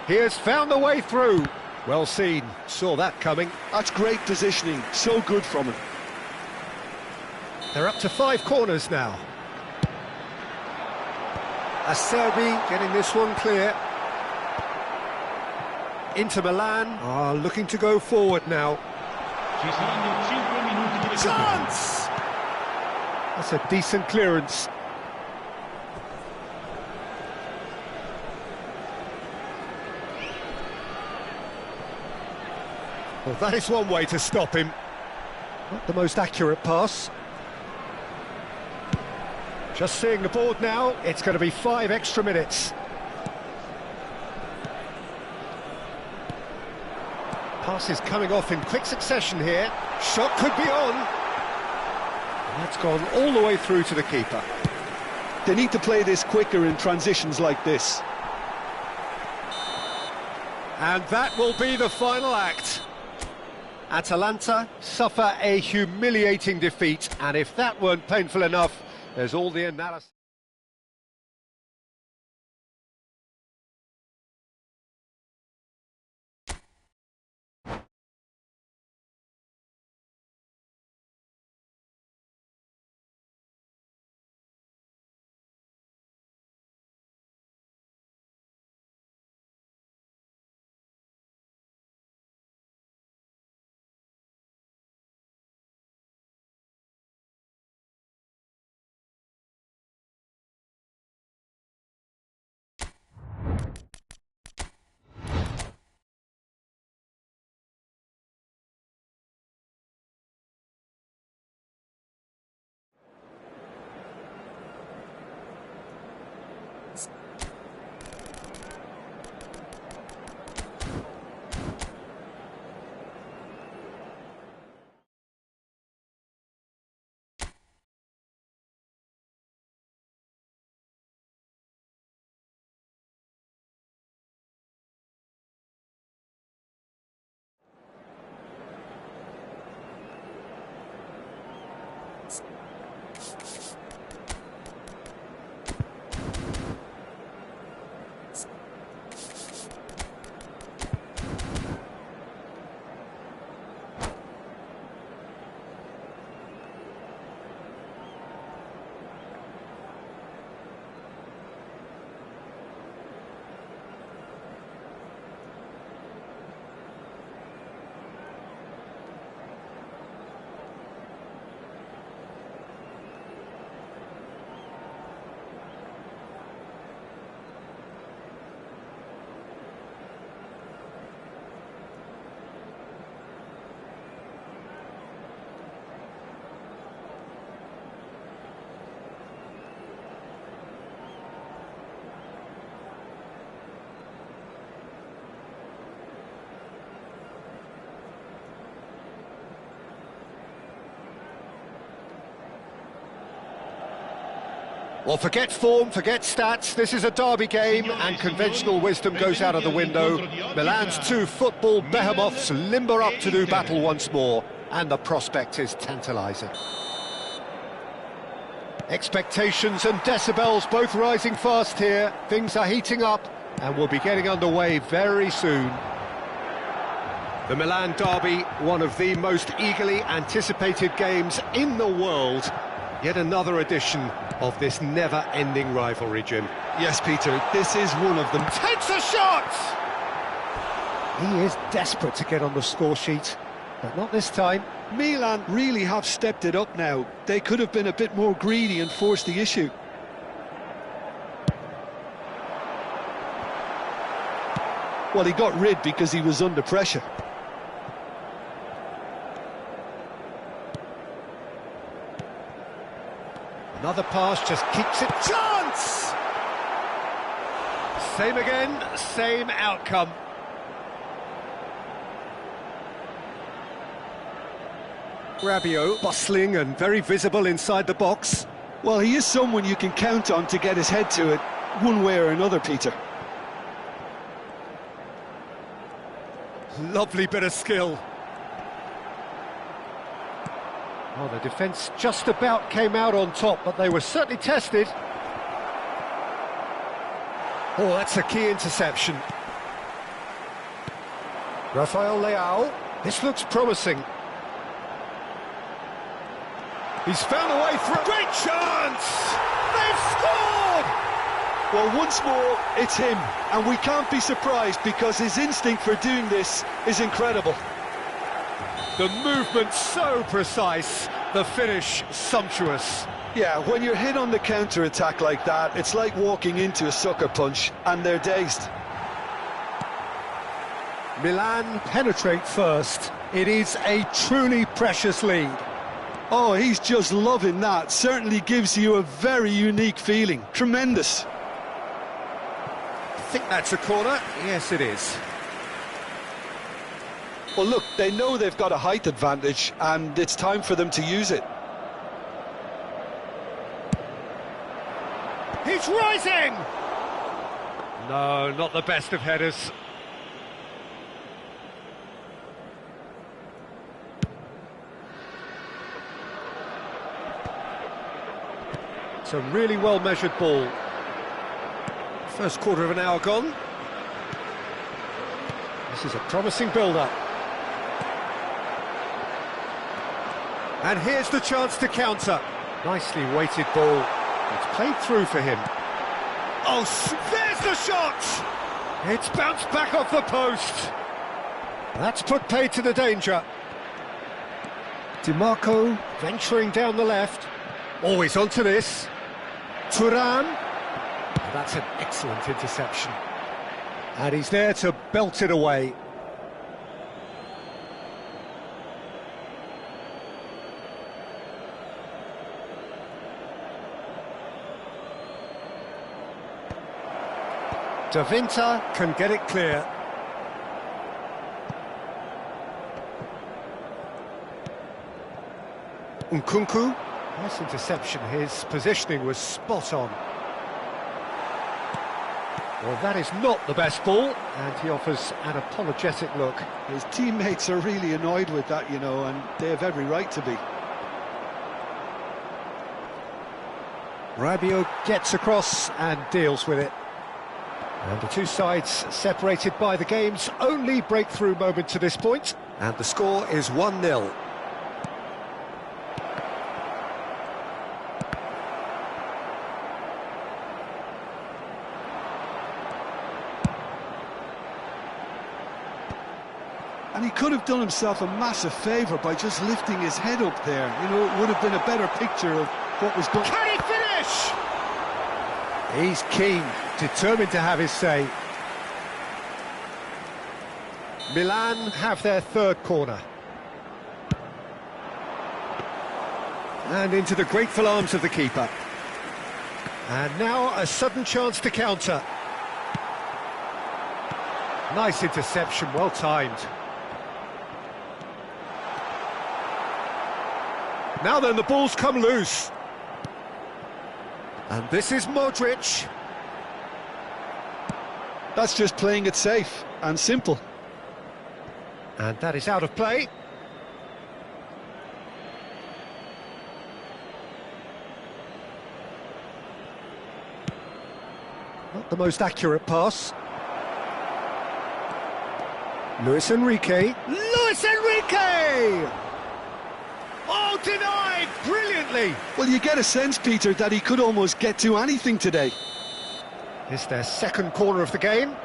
He has found the way through. Well seen. Saw that coming. That's great positioning. So good from him. They're up to 5 corners now. Acerbi getting this one clear. Inter Milan are looking to go forward now. Ci saranno 5 minuti di recupero. Chance! That's a decent clearance. Well, that is one way to stop him. Not the most accurate pass. Just seeing the board now, it's going to be 5 extra minutes. Pass is coming off in quick succession here. Shot could be on. And that's gone all the way through to the keeper. They need to play this quicker in transitions like this. And that will be the final act. Atalanta suffer a humiliating defeat, and if that weren't painful enough, there's all the analysis. Well, forget form, forget stats, this is a derby game and conventional wisdom goes out of the window. Milan's 2 football behemoths limber up to do battle once more, and the prospect is tantalising. Expectations and decibels both rising fast here. Things are heating up and we'll be getting underway very soon. The Milan derby, one of the most eagerly anticipated games in the world. Yet another edition of this never-ending rivalry, Jim. Yes, Peter, this is one of them. Takes a shot! He is desperate to get on the score sheet, but not this time. Milan really have stepped it up now. They could have been a bit more greedy and forced the issue. Well, he got rid because he was under pressure. Another pass just keeps it. Chance! Same again, same outcome. Rabiot, bustling and very visible inside the box. Well, he is someone you can count on to get his head to it, one way or another, Peter. Lovely bit of skill. Oh, the defence just about came out on top, but they were certainly tested. Oh, that's a key interception. Rafael Leao. This looks promising. He's found a way through. Great chance! They've scored! Well, once more, it's him, and we can't be surprised because his instinct for doing this is incredible. The movement so precise, the finish sumptuous. Yeah, when you're hit on the counter-attack like that, it's like walking into a sucker punch, and they're dazed. Milan penetrate first. It is a truly precious lead. Oh, he's just loving that. Certainly gives you a very unique feeling. Tremendous. I think that's a corner. Yes, it is. Well, look, they know they've got a height advantage, and it's time for them to use it. He's rising! No, not the best of headers. It's a really well-measured ball. First quarter of an hour gone. This is a promising build-up. And here's the chance to counter. Nicely weighted ball. It's played through for him. Oh, there's the shot! It's bounced back off the post. That's put paid to the danger. DiMarco venturing down the left. Always onto this. Turan. That's an excellent interception. And he's there to belt it away. Davinta can get it clear. Nkunku. Nice interception. His positioning was spot on. Well, that is not the best ball, and he offers an apologetic look. His teammates are really annoyed with that, you know, and they have every right to be. Rabiot gets across and deals with it. And the two sides separated by the game's only breakthrough moment to this point. And the score is 1-0. And he could have done himself a massive favour by just lifting his head up there. You know, it would have been a better picture of what was going on. Can he finish? He's keen, determined to have his say. Milan have their third corner. And into the grateful arms of the keeper. And now a sudden chance to counter. Nice interception, well timed. Now then, the ball's come loose. And this is Modric. That's just playing it safe and simple. And that is out of play. Not the most accurate pass. Luis Enrique. Luis Enrique! Oh, denied brilliantly. Well, you get a sense, Peter, that he could almost get to anything today. It's their second corner of the game.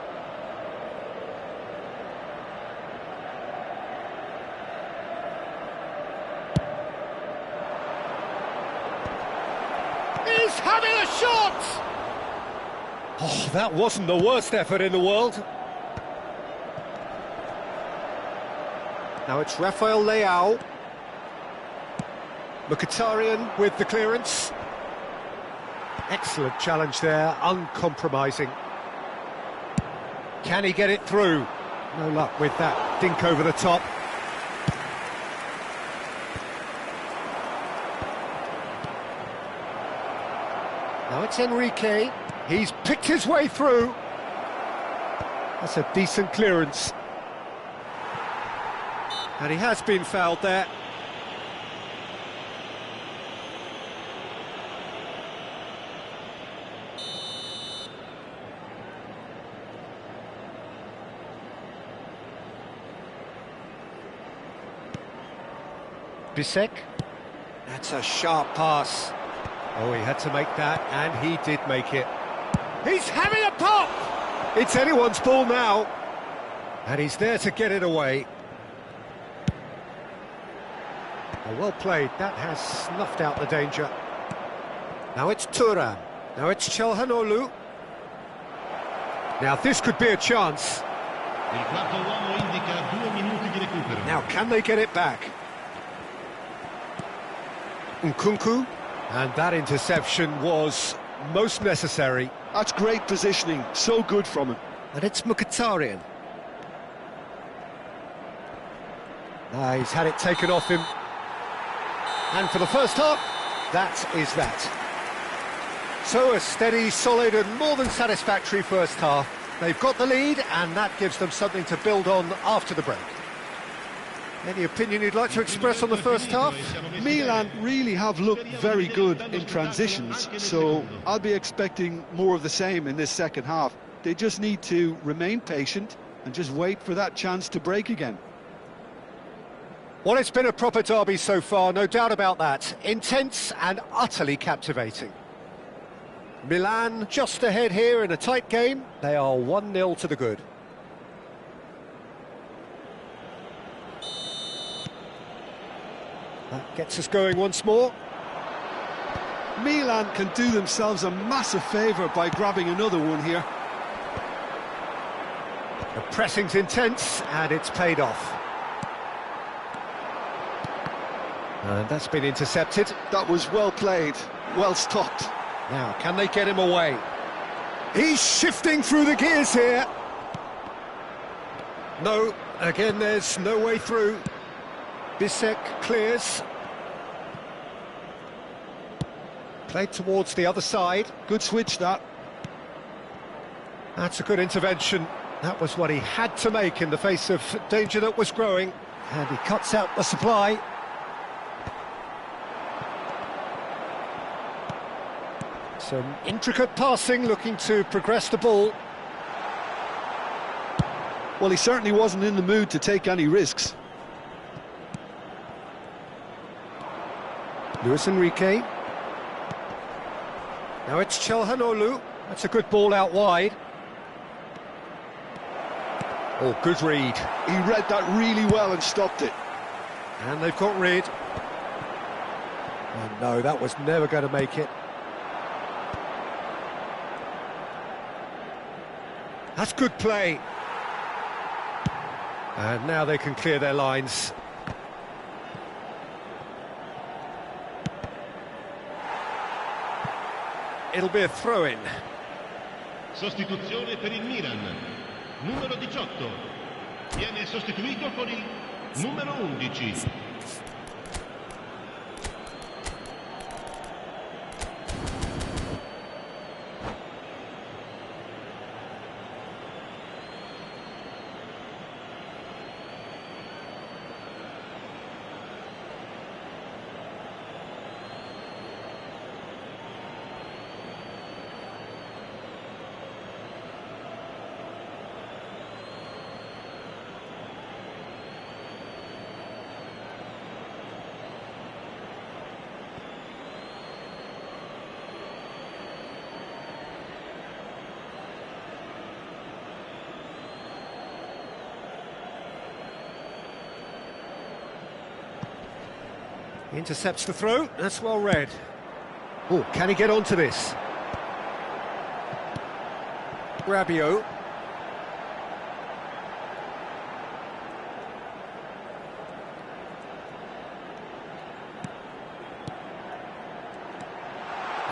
He's having a shot! Oh, that wasn't the worst effort in the world. Now it's Rafael Leao. Mkhitaryan with the clearance. Excellent challenge there, uncompromising. Can he get it through? No luck with that dink over the top. Now it's Enrique. He's picked his way through. That's a decent clearance. And he has been fouled there. Bisek. That's a sharp pass. Oh, he had to make that, and he did make it. He's having a pop! It's anyone's ball now. And he's there to get it away. Oh, well played. That has snuffed out the danger. Now it's Thuram. Now it's Çalhanoğlu. Now this could be a chance. Il quarto uomo indica 2 minuti di recupero. Now can they get it back? Nkunku. And that interception was most necessary. That's great positioning, so good from him. And it's Mkhitaryan. He's had it taken off him. And for the first half, that is that. So a steady, solid and more than satisfactory first half. They've got the lead and that gives them something to build on after the break. Any opinion you'd like to express on the first half? Milan really have looked very good in transitions, so I'll be expecting more of the same in this second half. They just need to remain patient and just wait for that chance to break again. Well, it's been a proper derby so far, no doubt about that. Intense and utterly captivating. Milan just ahead here in a tight game. They are 1-0 to the good. That gets us going once more. Milan can do themselves a massive favour by grabbing another one here. The pressing's intense and it's paid off. And that's been intercepted. That was well played, well stopped. Now, can they get him away? He's shifting through the gears here. No, again, there's no way through. Bisek clears. Played towards the other side. Good switch, that. That's a good intervention. That was what he had to make in the face of danger that was growing. And he cuts out the supply. Some intricate passing, looking to progress the ball. Well, he certainly wasn't in the mood to take any risks. Luis Enrique. Now it's Çalhanoğlu. That's a good ball out wide. Oh, good read. He read that really well and stopped it. And they've got rid. Oh no, that was never going to make it. That's good play. And now they can clear their lines. It'll be a throw-in. Sostituzione per il Milan. Numero 18. Viene sostituito con il numero 11. Intercepts the throw, that's well read. Oh, can he get onto this? Rabiot.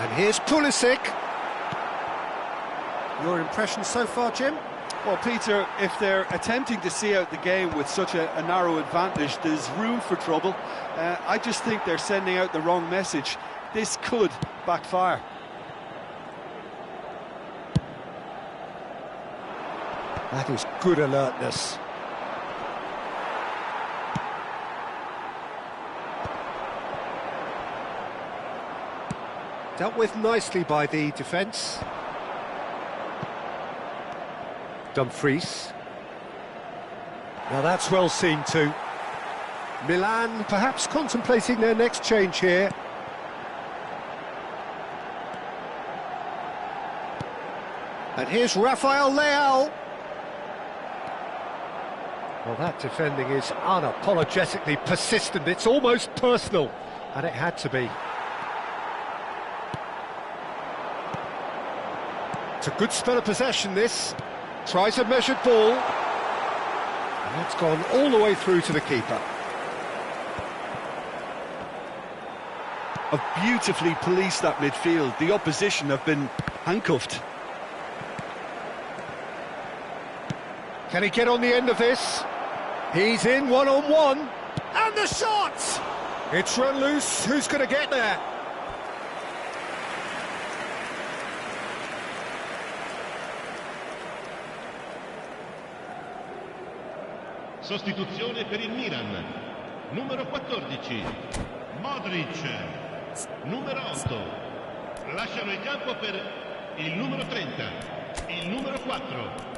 And here's Pulisic. Your impression so far, Jim? Well, Peter, if they're attempting to see out the game with such a narrow advantage, there's room for trouble. I just think they're sending out the wrong message. This could backfire. That is good alertness. Dealt with nicely by the defence. Dumfries. Now that's well seen too. Milan perhaps contemplating their next change here. And here's Rafael Leao. Well, that defending is unapologetically persistent. It's almost personal, and it had to be. It's a good spell of possession, this. Tries a measured ball. And that's gone all the way through to the keeper. Have beautifully policed that midfield. The opposition have been handcuffed. Can he get on the end of this? He's in one-on-one. And the shot! It's run loose. Who's going to get there? Sostituzione per il Milan. Numero 14, Modric. Numero 8, lasciano il campo per il numero 30, il numero 4.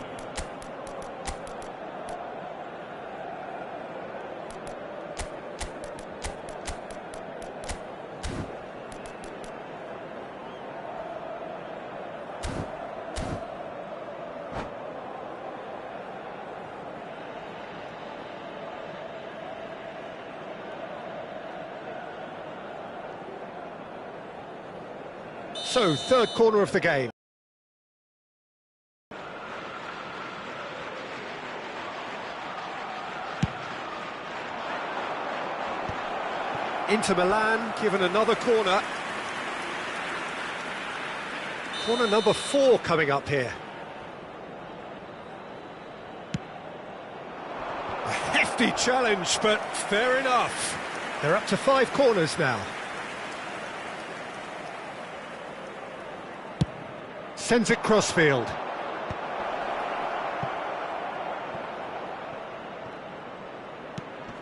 So, third corner of the game. Inter Milan given another corner. Corner number 4 coming up here. A hefty challenge, but fair enough. They're up to 5 corners now. Sends it crossfield.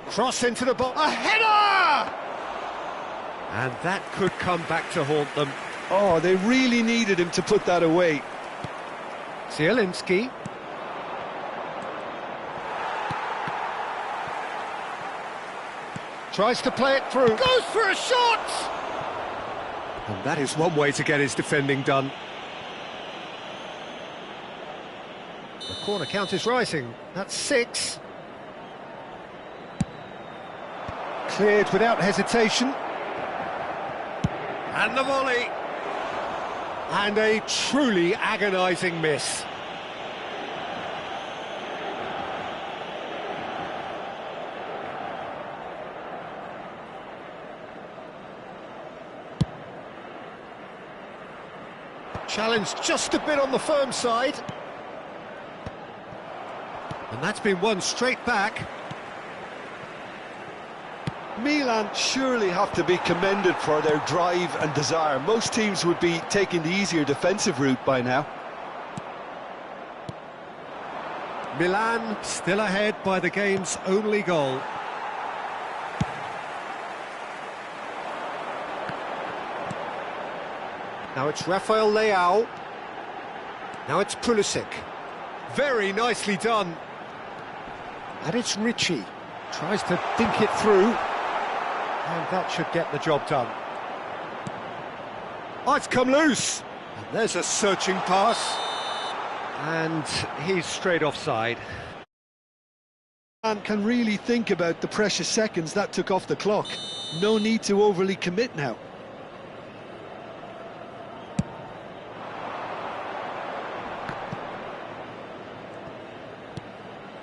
Cross into the box. A header! And that could come back to haunt them. Oh, they really needed him to put that away. Zielinski. Tries to play it through. Goes for a shot! And that is one way to get his defending done. The corner count is rising. That's 6. Cleared without hesitation. And the volley. And a truly agonising miss. Challenge just a bit on the firm side. And that's been won straight back. Milan surely have to be commended for their drive and desire. Most teams would be taking the easier defensive route by now. Milan still ahead by the game's only goal. Now it's Rafael Leao. Now it's Pulisic. Very nicely done. And it's Richie. Tries to dink it through. And that should get the job done. Oh, it's come loose. And there's a searching pass. And he's straight offside. And can really think about the precious seconds that took off the clock. No need to overly commit now.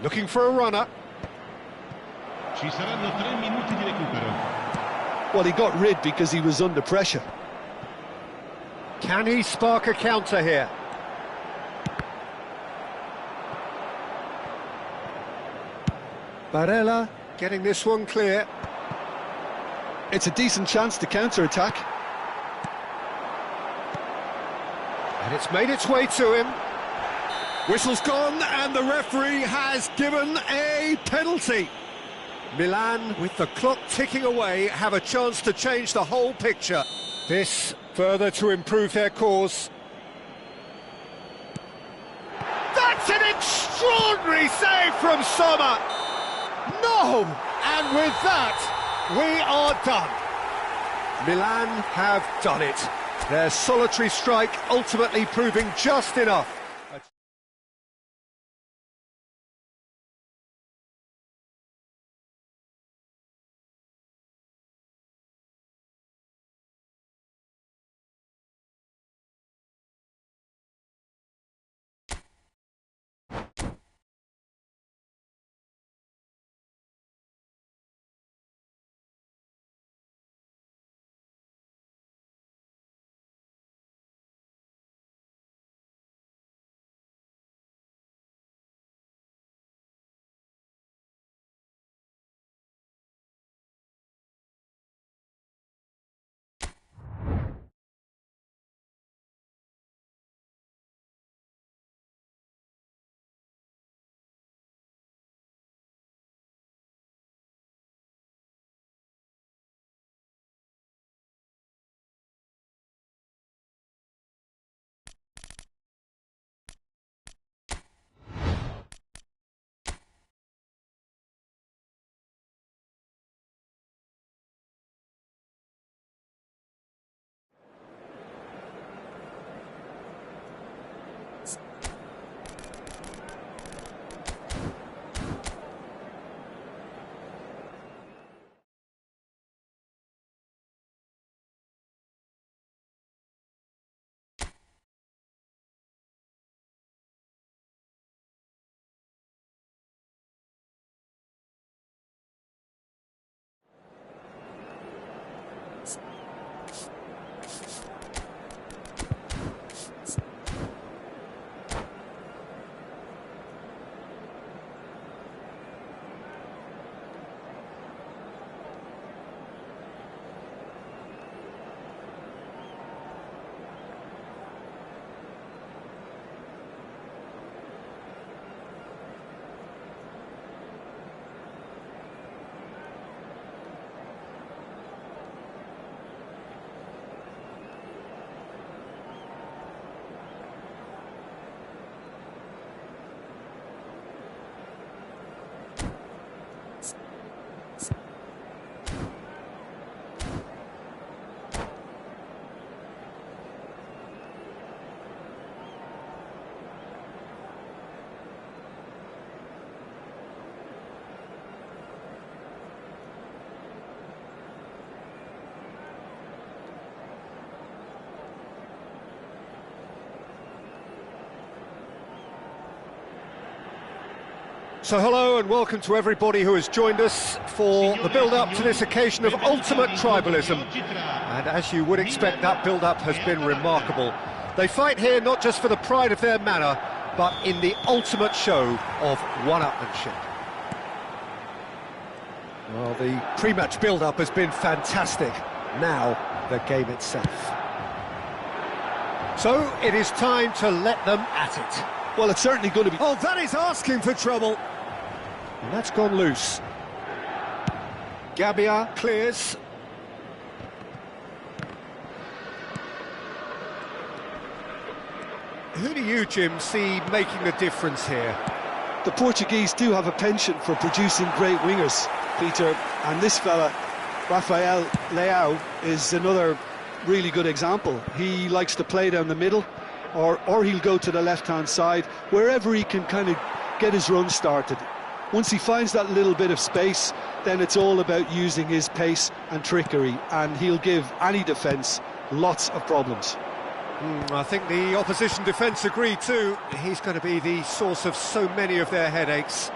Looking for a runner. Ci saranno 3 minuti di recupero. Well, he got rid because he was under pressure. Can he spark a counter here? Barella getting this one clear. It's a decent chance to counter-attack. And it's made its way to him. Whistle's gone, and the referee has given a penalty. Milan, with the clock ticking away, have a chance to change the whole picture. This further to improve their cause. That's an extraordinary save from Sommer! No! And with that, we are done. Milan have done it. Their solitary strike ultimately proving just enough. So hello and welcome to everybody who has joined us for the build-up to this occasion of ultimate tribalism. And as you would expect, that build-up has been remarkable. They fight here not just for the pride of their manor, but in the ultimate show of one-upmanship. Well, the pre-match build-up has been fantastic. Now, the game itself. So, it is time to let them at it. Well, it's certainly going to be... Oh, that is asking for trouble. And that's gone loose. Gabbia clears. Who do you, Jim, see making the difference here? The Portuguese do have a penchant for producing great wingers, Peter, and this fella, Rafael Leao, is another really good example. He likes to play down the middle, or he'll go to the left-hand side, wherever he can kind of get his run started. Once he finds that little bit of space, then it's all about using his pace and trickery, and he'll give any defence lots of problems. I think the opposition defence agree too. He's going to be the source of so many of their headaches.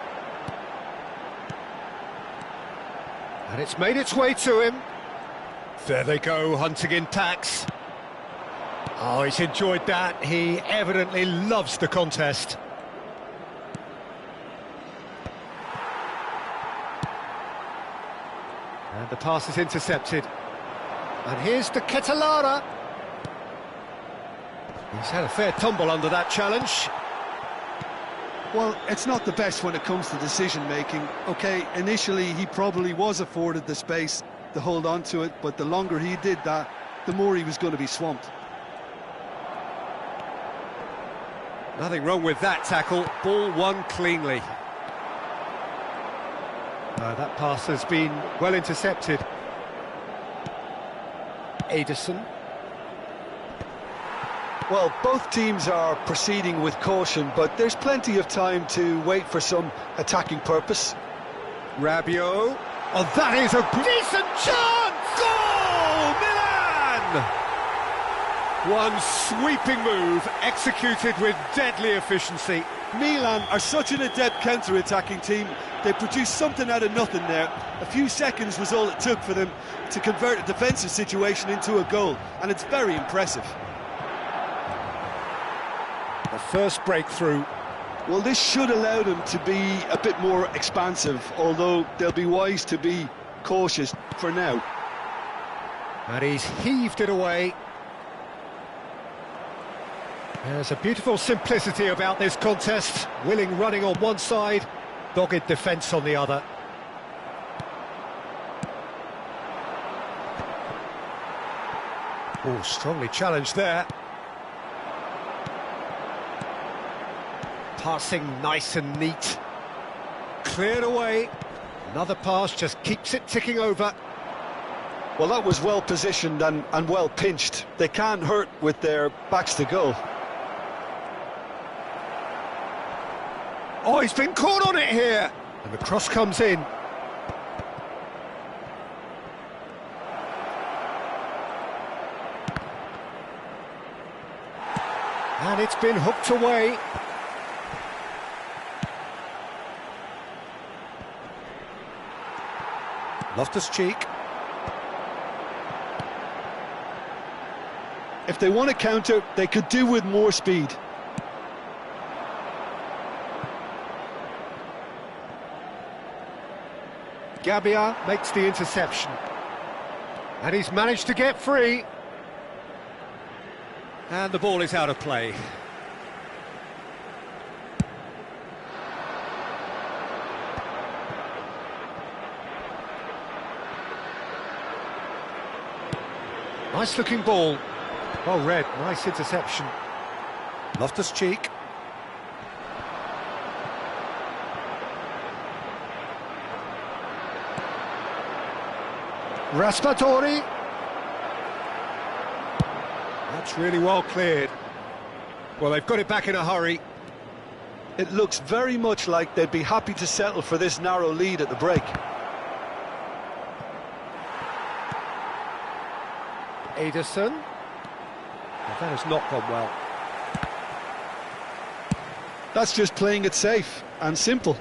And it's made its way to him. There they go, hunting in packs. Oh, he's enjoyed that. He evidently loves the contest. And the pass is intercepted. And here's the Catalara. He's had a fair tumble under that challenge. Well, it's not the best when it comes to decision-making. OK, initially he probably was afforded the space to hold on to it, but the longer he did that, the more he was going to be swamped. Nothing wrong with that tackle. Ball won cleanly. That pass has been well intercepted. Ederson. Well, both teams are proceeding with caution, but there's plenty of time to wait for some attacking purpose. Rabiot. Oh, that is a decent chance! Goal! Milan! One sweeping move, executed with deadly efficiency. Milan are such an adept counter-attacking team. They produced something out of nothing there. A few seconds was all it took for them to convert a defensive situation into a goal, and it's very impressive. The first breakthrough. Well, this should allow them to be a bit more expansive, although they'll be wise to be cautious for now. And he's heaved it away. There's a beautiful simplicity about this contest. Willing running on one side, dogged defence on the other. Oh, strongly challenged there. Passing nice and neat. Cleared away. Another pass just keeps it ticking over. Well, that was well positioned and well pinched. They can't hurt with their backs to goal. Oh, he's been caught on it here. And the cross comes in. And it's been hooked away. Loftus-Cheek. If they want to counter, they could do with more speed. Gabbia makes the interception. And he's managed to get free. And the ball is out of play. Nice looking ball. Well read, nice interception. Loftus-Cheek. Raspadori. That's really well cleared. Well, they've got it back in a hurry. It looks very much like they'd be happy to settle for this narrow lead at the break. Ederson. Well, that has not gone well. That's just playing it safe and simple.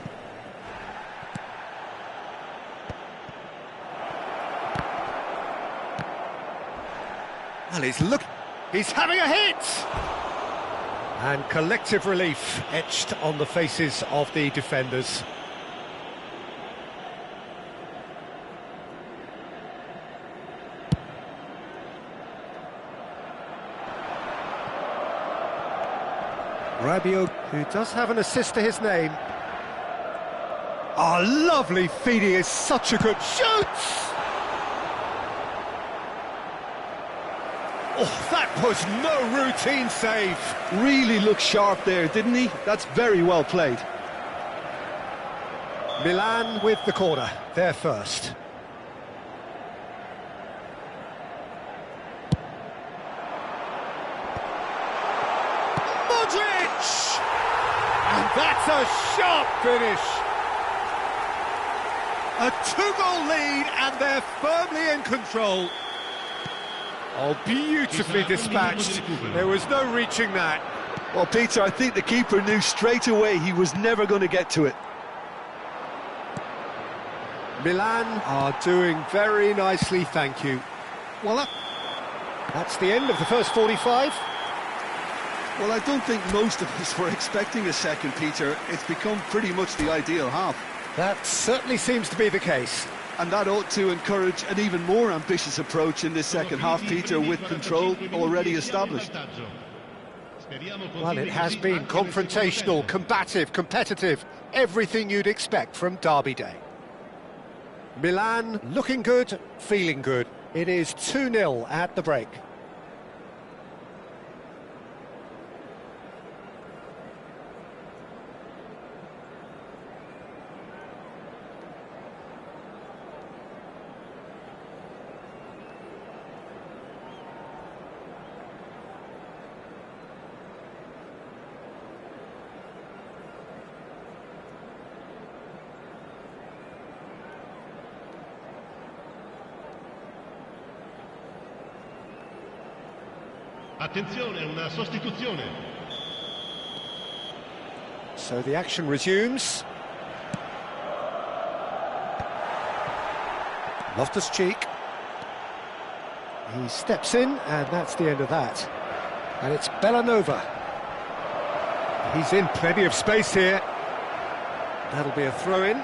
Well, he's having a hit! And collective relief etched on the faces of the defenders. Rabiot, who does have an assist to his name. Oh, lovely feed, he is such a good shoots! Oh, that was no routine save. Really looked sharp there, didn't he? That's very well played. Milan with the corner, they're first. Modric! And that's a sharp finish. A two-goal lead and they're firmly in control. Oh, beautifully dispatched. There was no reaching that. Well, Peter, I think the keeper knew straight away he was never going to get to it. Milan are doing very nicely, thank you. Well, that's the end of the first 45. Well, I don't think most of us were expecting a second, Peter. It's become pretty much the ideal half. That certainly seems to be the case. And that ought to encourage an even more ambitious approach in this second half, Peter, with control already established. Well, it has been confrontational, combative, competitive, everything you'd expect from Derby Day. Milan looking good, feeling good. It is 2-0 at the break. Attenzione, una sostituzione. So the action resumes. Loftus-Cheek. He steps in, and that's the end of that. And it's Bellanova. He's in plenty of space here. That'll be a throw-in.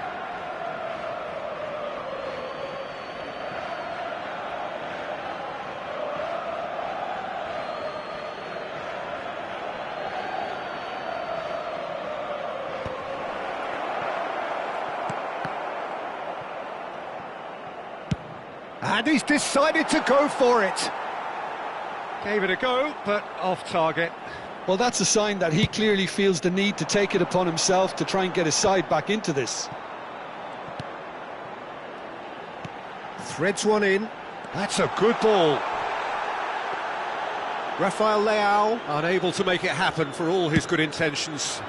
And he's decided to go for it. Gave it a go, but off target. Well, that's a sign that he clearly feels the need to take it upon himself to try and get his side back into this. Threads one in. That's a good ball. Rafael Leao unable to make it happen for all his good intentions.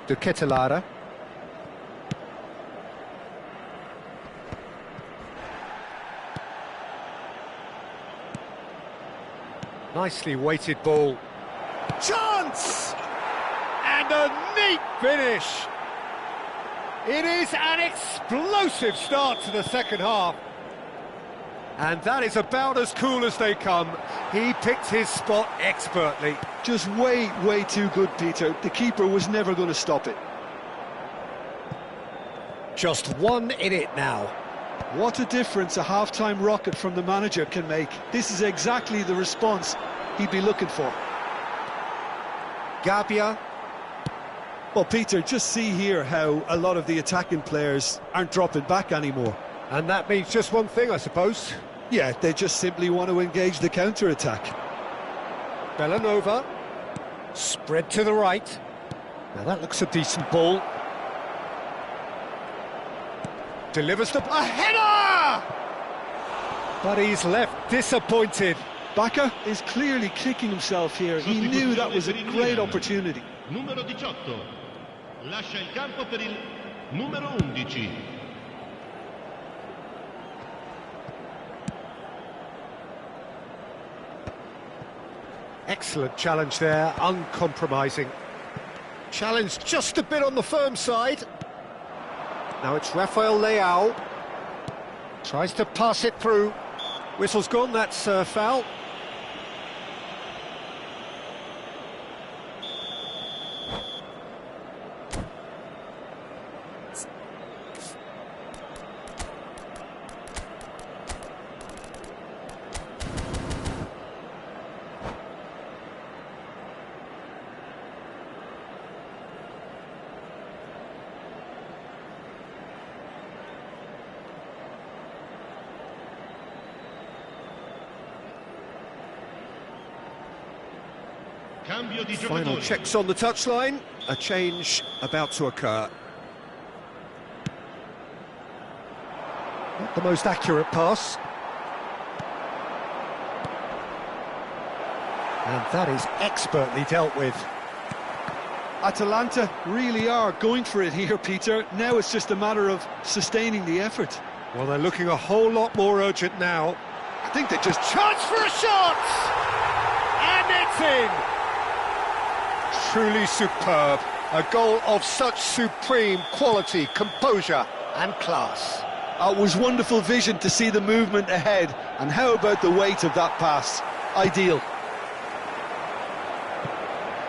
De Ketelara. Nicely weighted ball. Chance! And a neat finish. It is an explosive start to the second half. And that is about as cool as they come. He picked his spot expertly. Just way too good, Peter. The keeper was never going to stop it. Just one in it now. What a difference a half-time rocket from the manager can make. This is exactly the response he'd be looking for. Gabbia. Well, Peter, just see here how a lot of the attacking players aren't dropping back anymore. And that means just one thing, I suppose. Yeah, they just simply want to engage the counter-attack. Bellanova. Spread to the right. Now that looks a decent ball. Delivers the... A header! But he's left disappointed. Bacca is clearly kicking himself here. He knew that was a great opportunity. Numero 18. Lascia il campo per il numero 11. Excellent challenge there, uncompromising. Challenge just a bit on the firm side. Now it's Rafael Leao. Tries to pass it through. Whistle's gone, that's foul. Final checks on the touchline. A change about to occur. Not the most accurate pass. And that is expertly dealt with. Atalanta really are going for it here, Peter. Now it's just a matter of sustaining the effort. Well, they're looking a whole lot more urgent now. I think they just... Chance for a shot! And it's in! Truly superb. A goal of such supreme quality, composure and class. It was wonderful vision to see the movement ahead, and how about the weight of that pass? Ideal.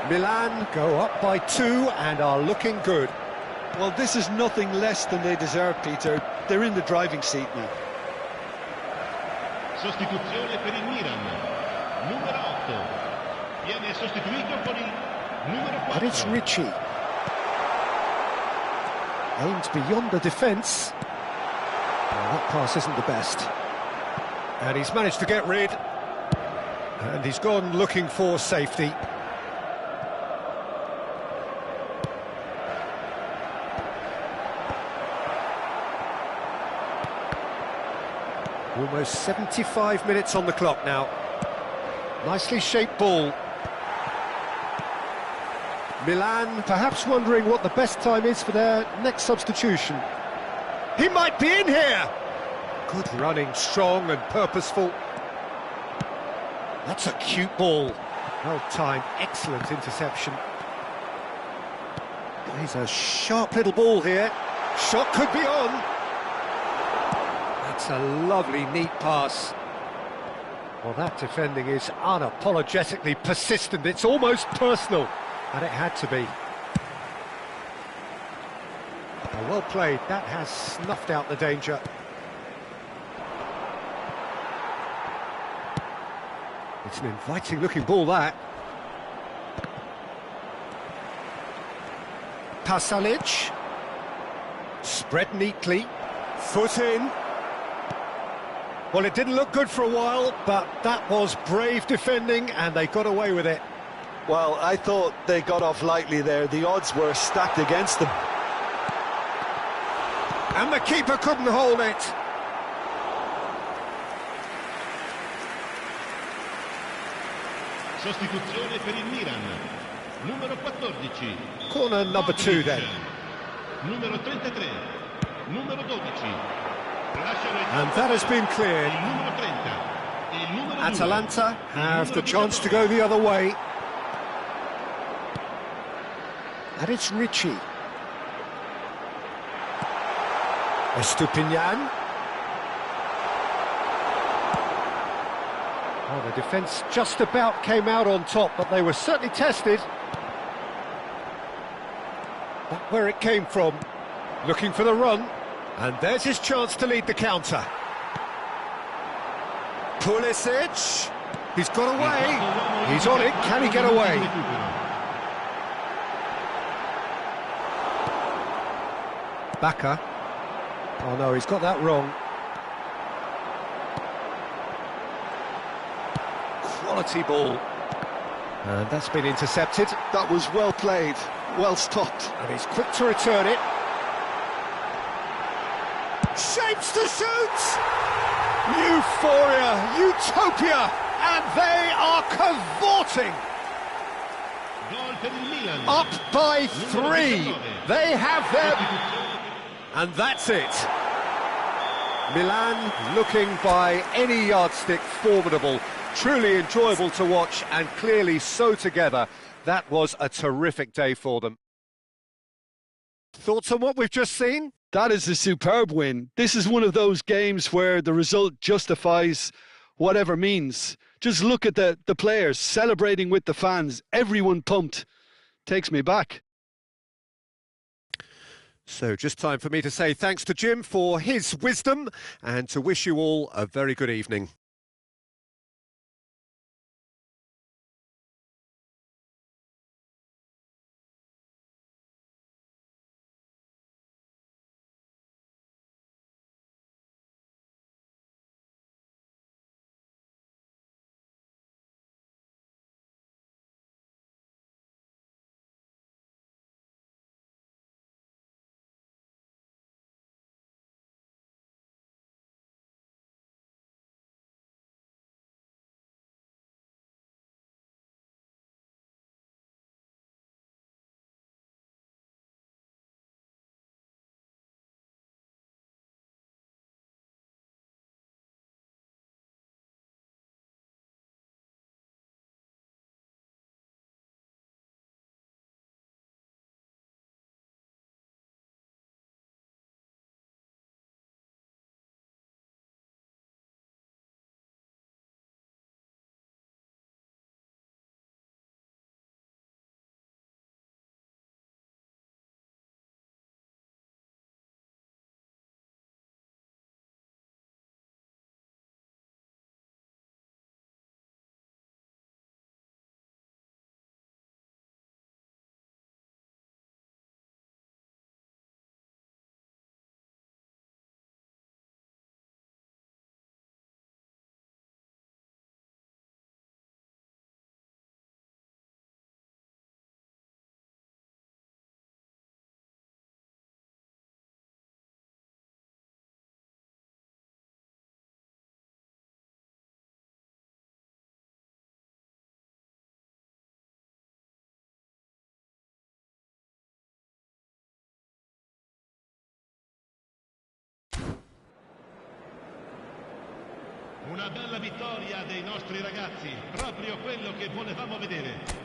Milan go up by 2 and are looking good. Well, this is nothing less than they deserve, Peter. They're in the driving seat now. Sostituzione per il Milan. Numero 8. Viene sostituito con il numero 4. But it's Ricci. Aimed beyond the defence. Well, that pass isn't the best. And he's managed to get rid. And he's gone looking for safety. Almost 75 minutes on the clock now. Nicely shaped ball. Milan perhaps wondering what the best time is for their next substitution. He might be in here! Good running, strong and purposeful. That's a cute ball. Well timed, excellent interception. He's a sharp little ball here. Shot could be on. That's a lovely, neat pass. Well, that defending is unapologetically persistent. It's almost personal, and it had to be. Well played. That has snuffed out the danger. It's an inviting-looking ball, that. Pasalic. Spread neatly. Foot in. Well, it didn't look good for a while, but that was brave defending, and they got away with it. Well, I thought they got off lightly there. The odds were stacked against them. And the keeper couldn't hold it. Sostituzione per il Milan. Numero 14. Corner number 2 then. Numero 33. Numero 12. And that has been cleared. Atalanta have the chance to go the other way. And it's Ricci. Estupinian. Oh, the defence just about came out on top, but they were certainly tested. But where it came from, looking for the run. And there's his chance to lead the counter. Pulisic. He's got away. He's on it. Can he get away? Bacca. Oh no, he's got that wrong. Quality ball. And that's been intercepted. That was well played, well stopped. And he's quick to return it. Shapes to shoot! Euphoria, utopia, and they are cavorting! Up by 3, they have them, and that's it. Milan looking by any yardstick formidable, truly enjoyable to watch, and clearly so together. That was a terrific day for them. Thoughts on what we've just seen? That is a superb win. This is one of those games where the result justifies whatever means. Just look at the players celebrating with the fans. Everyone pumped. Takes me back. So just time for me to say thanks to Jim for his wisdom and to wish you all a very good evening. Una bella vittoria dei nostri ragazzi, proprio quello che volevamo vedere.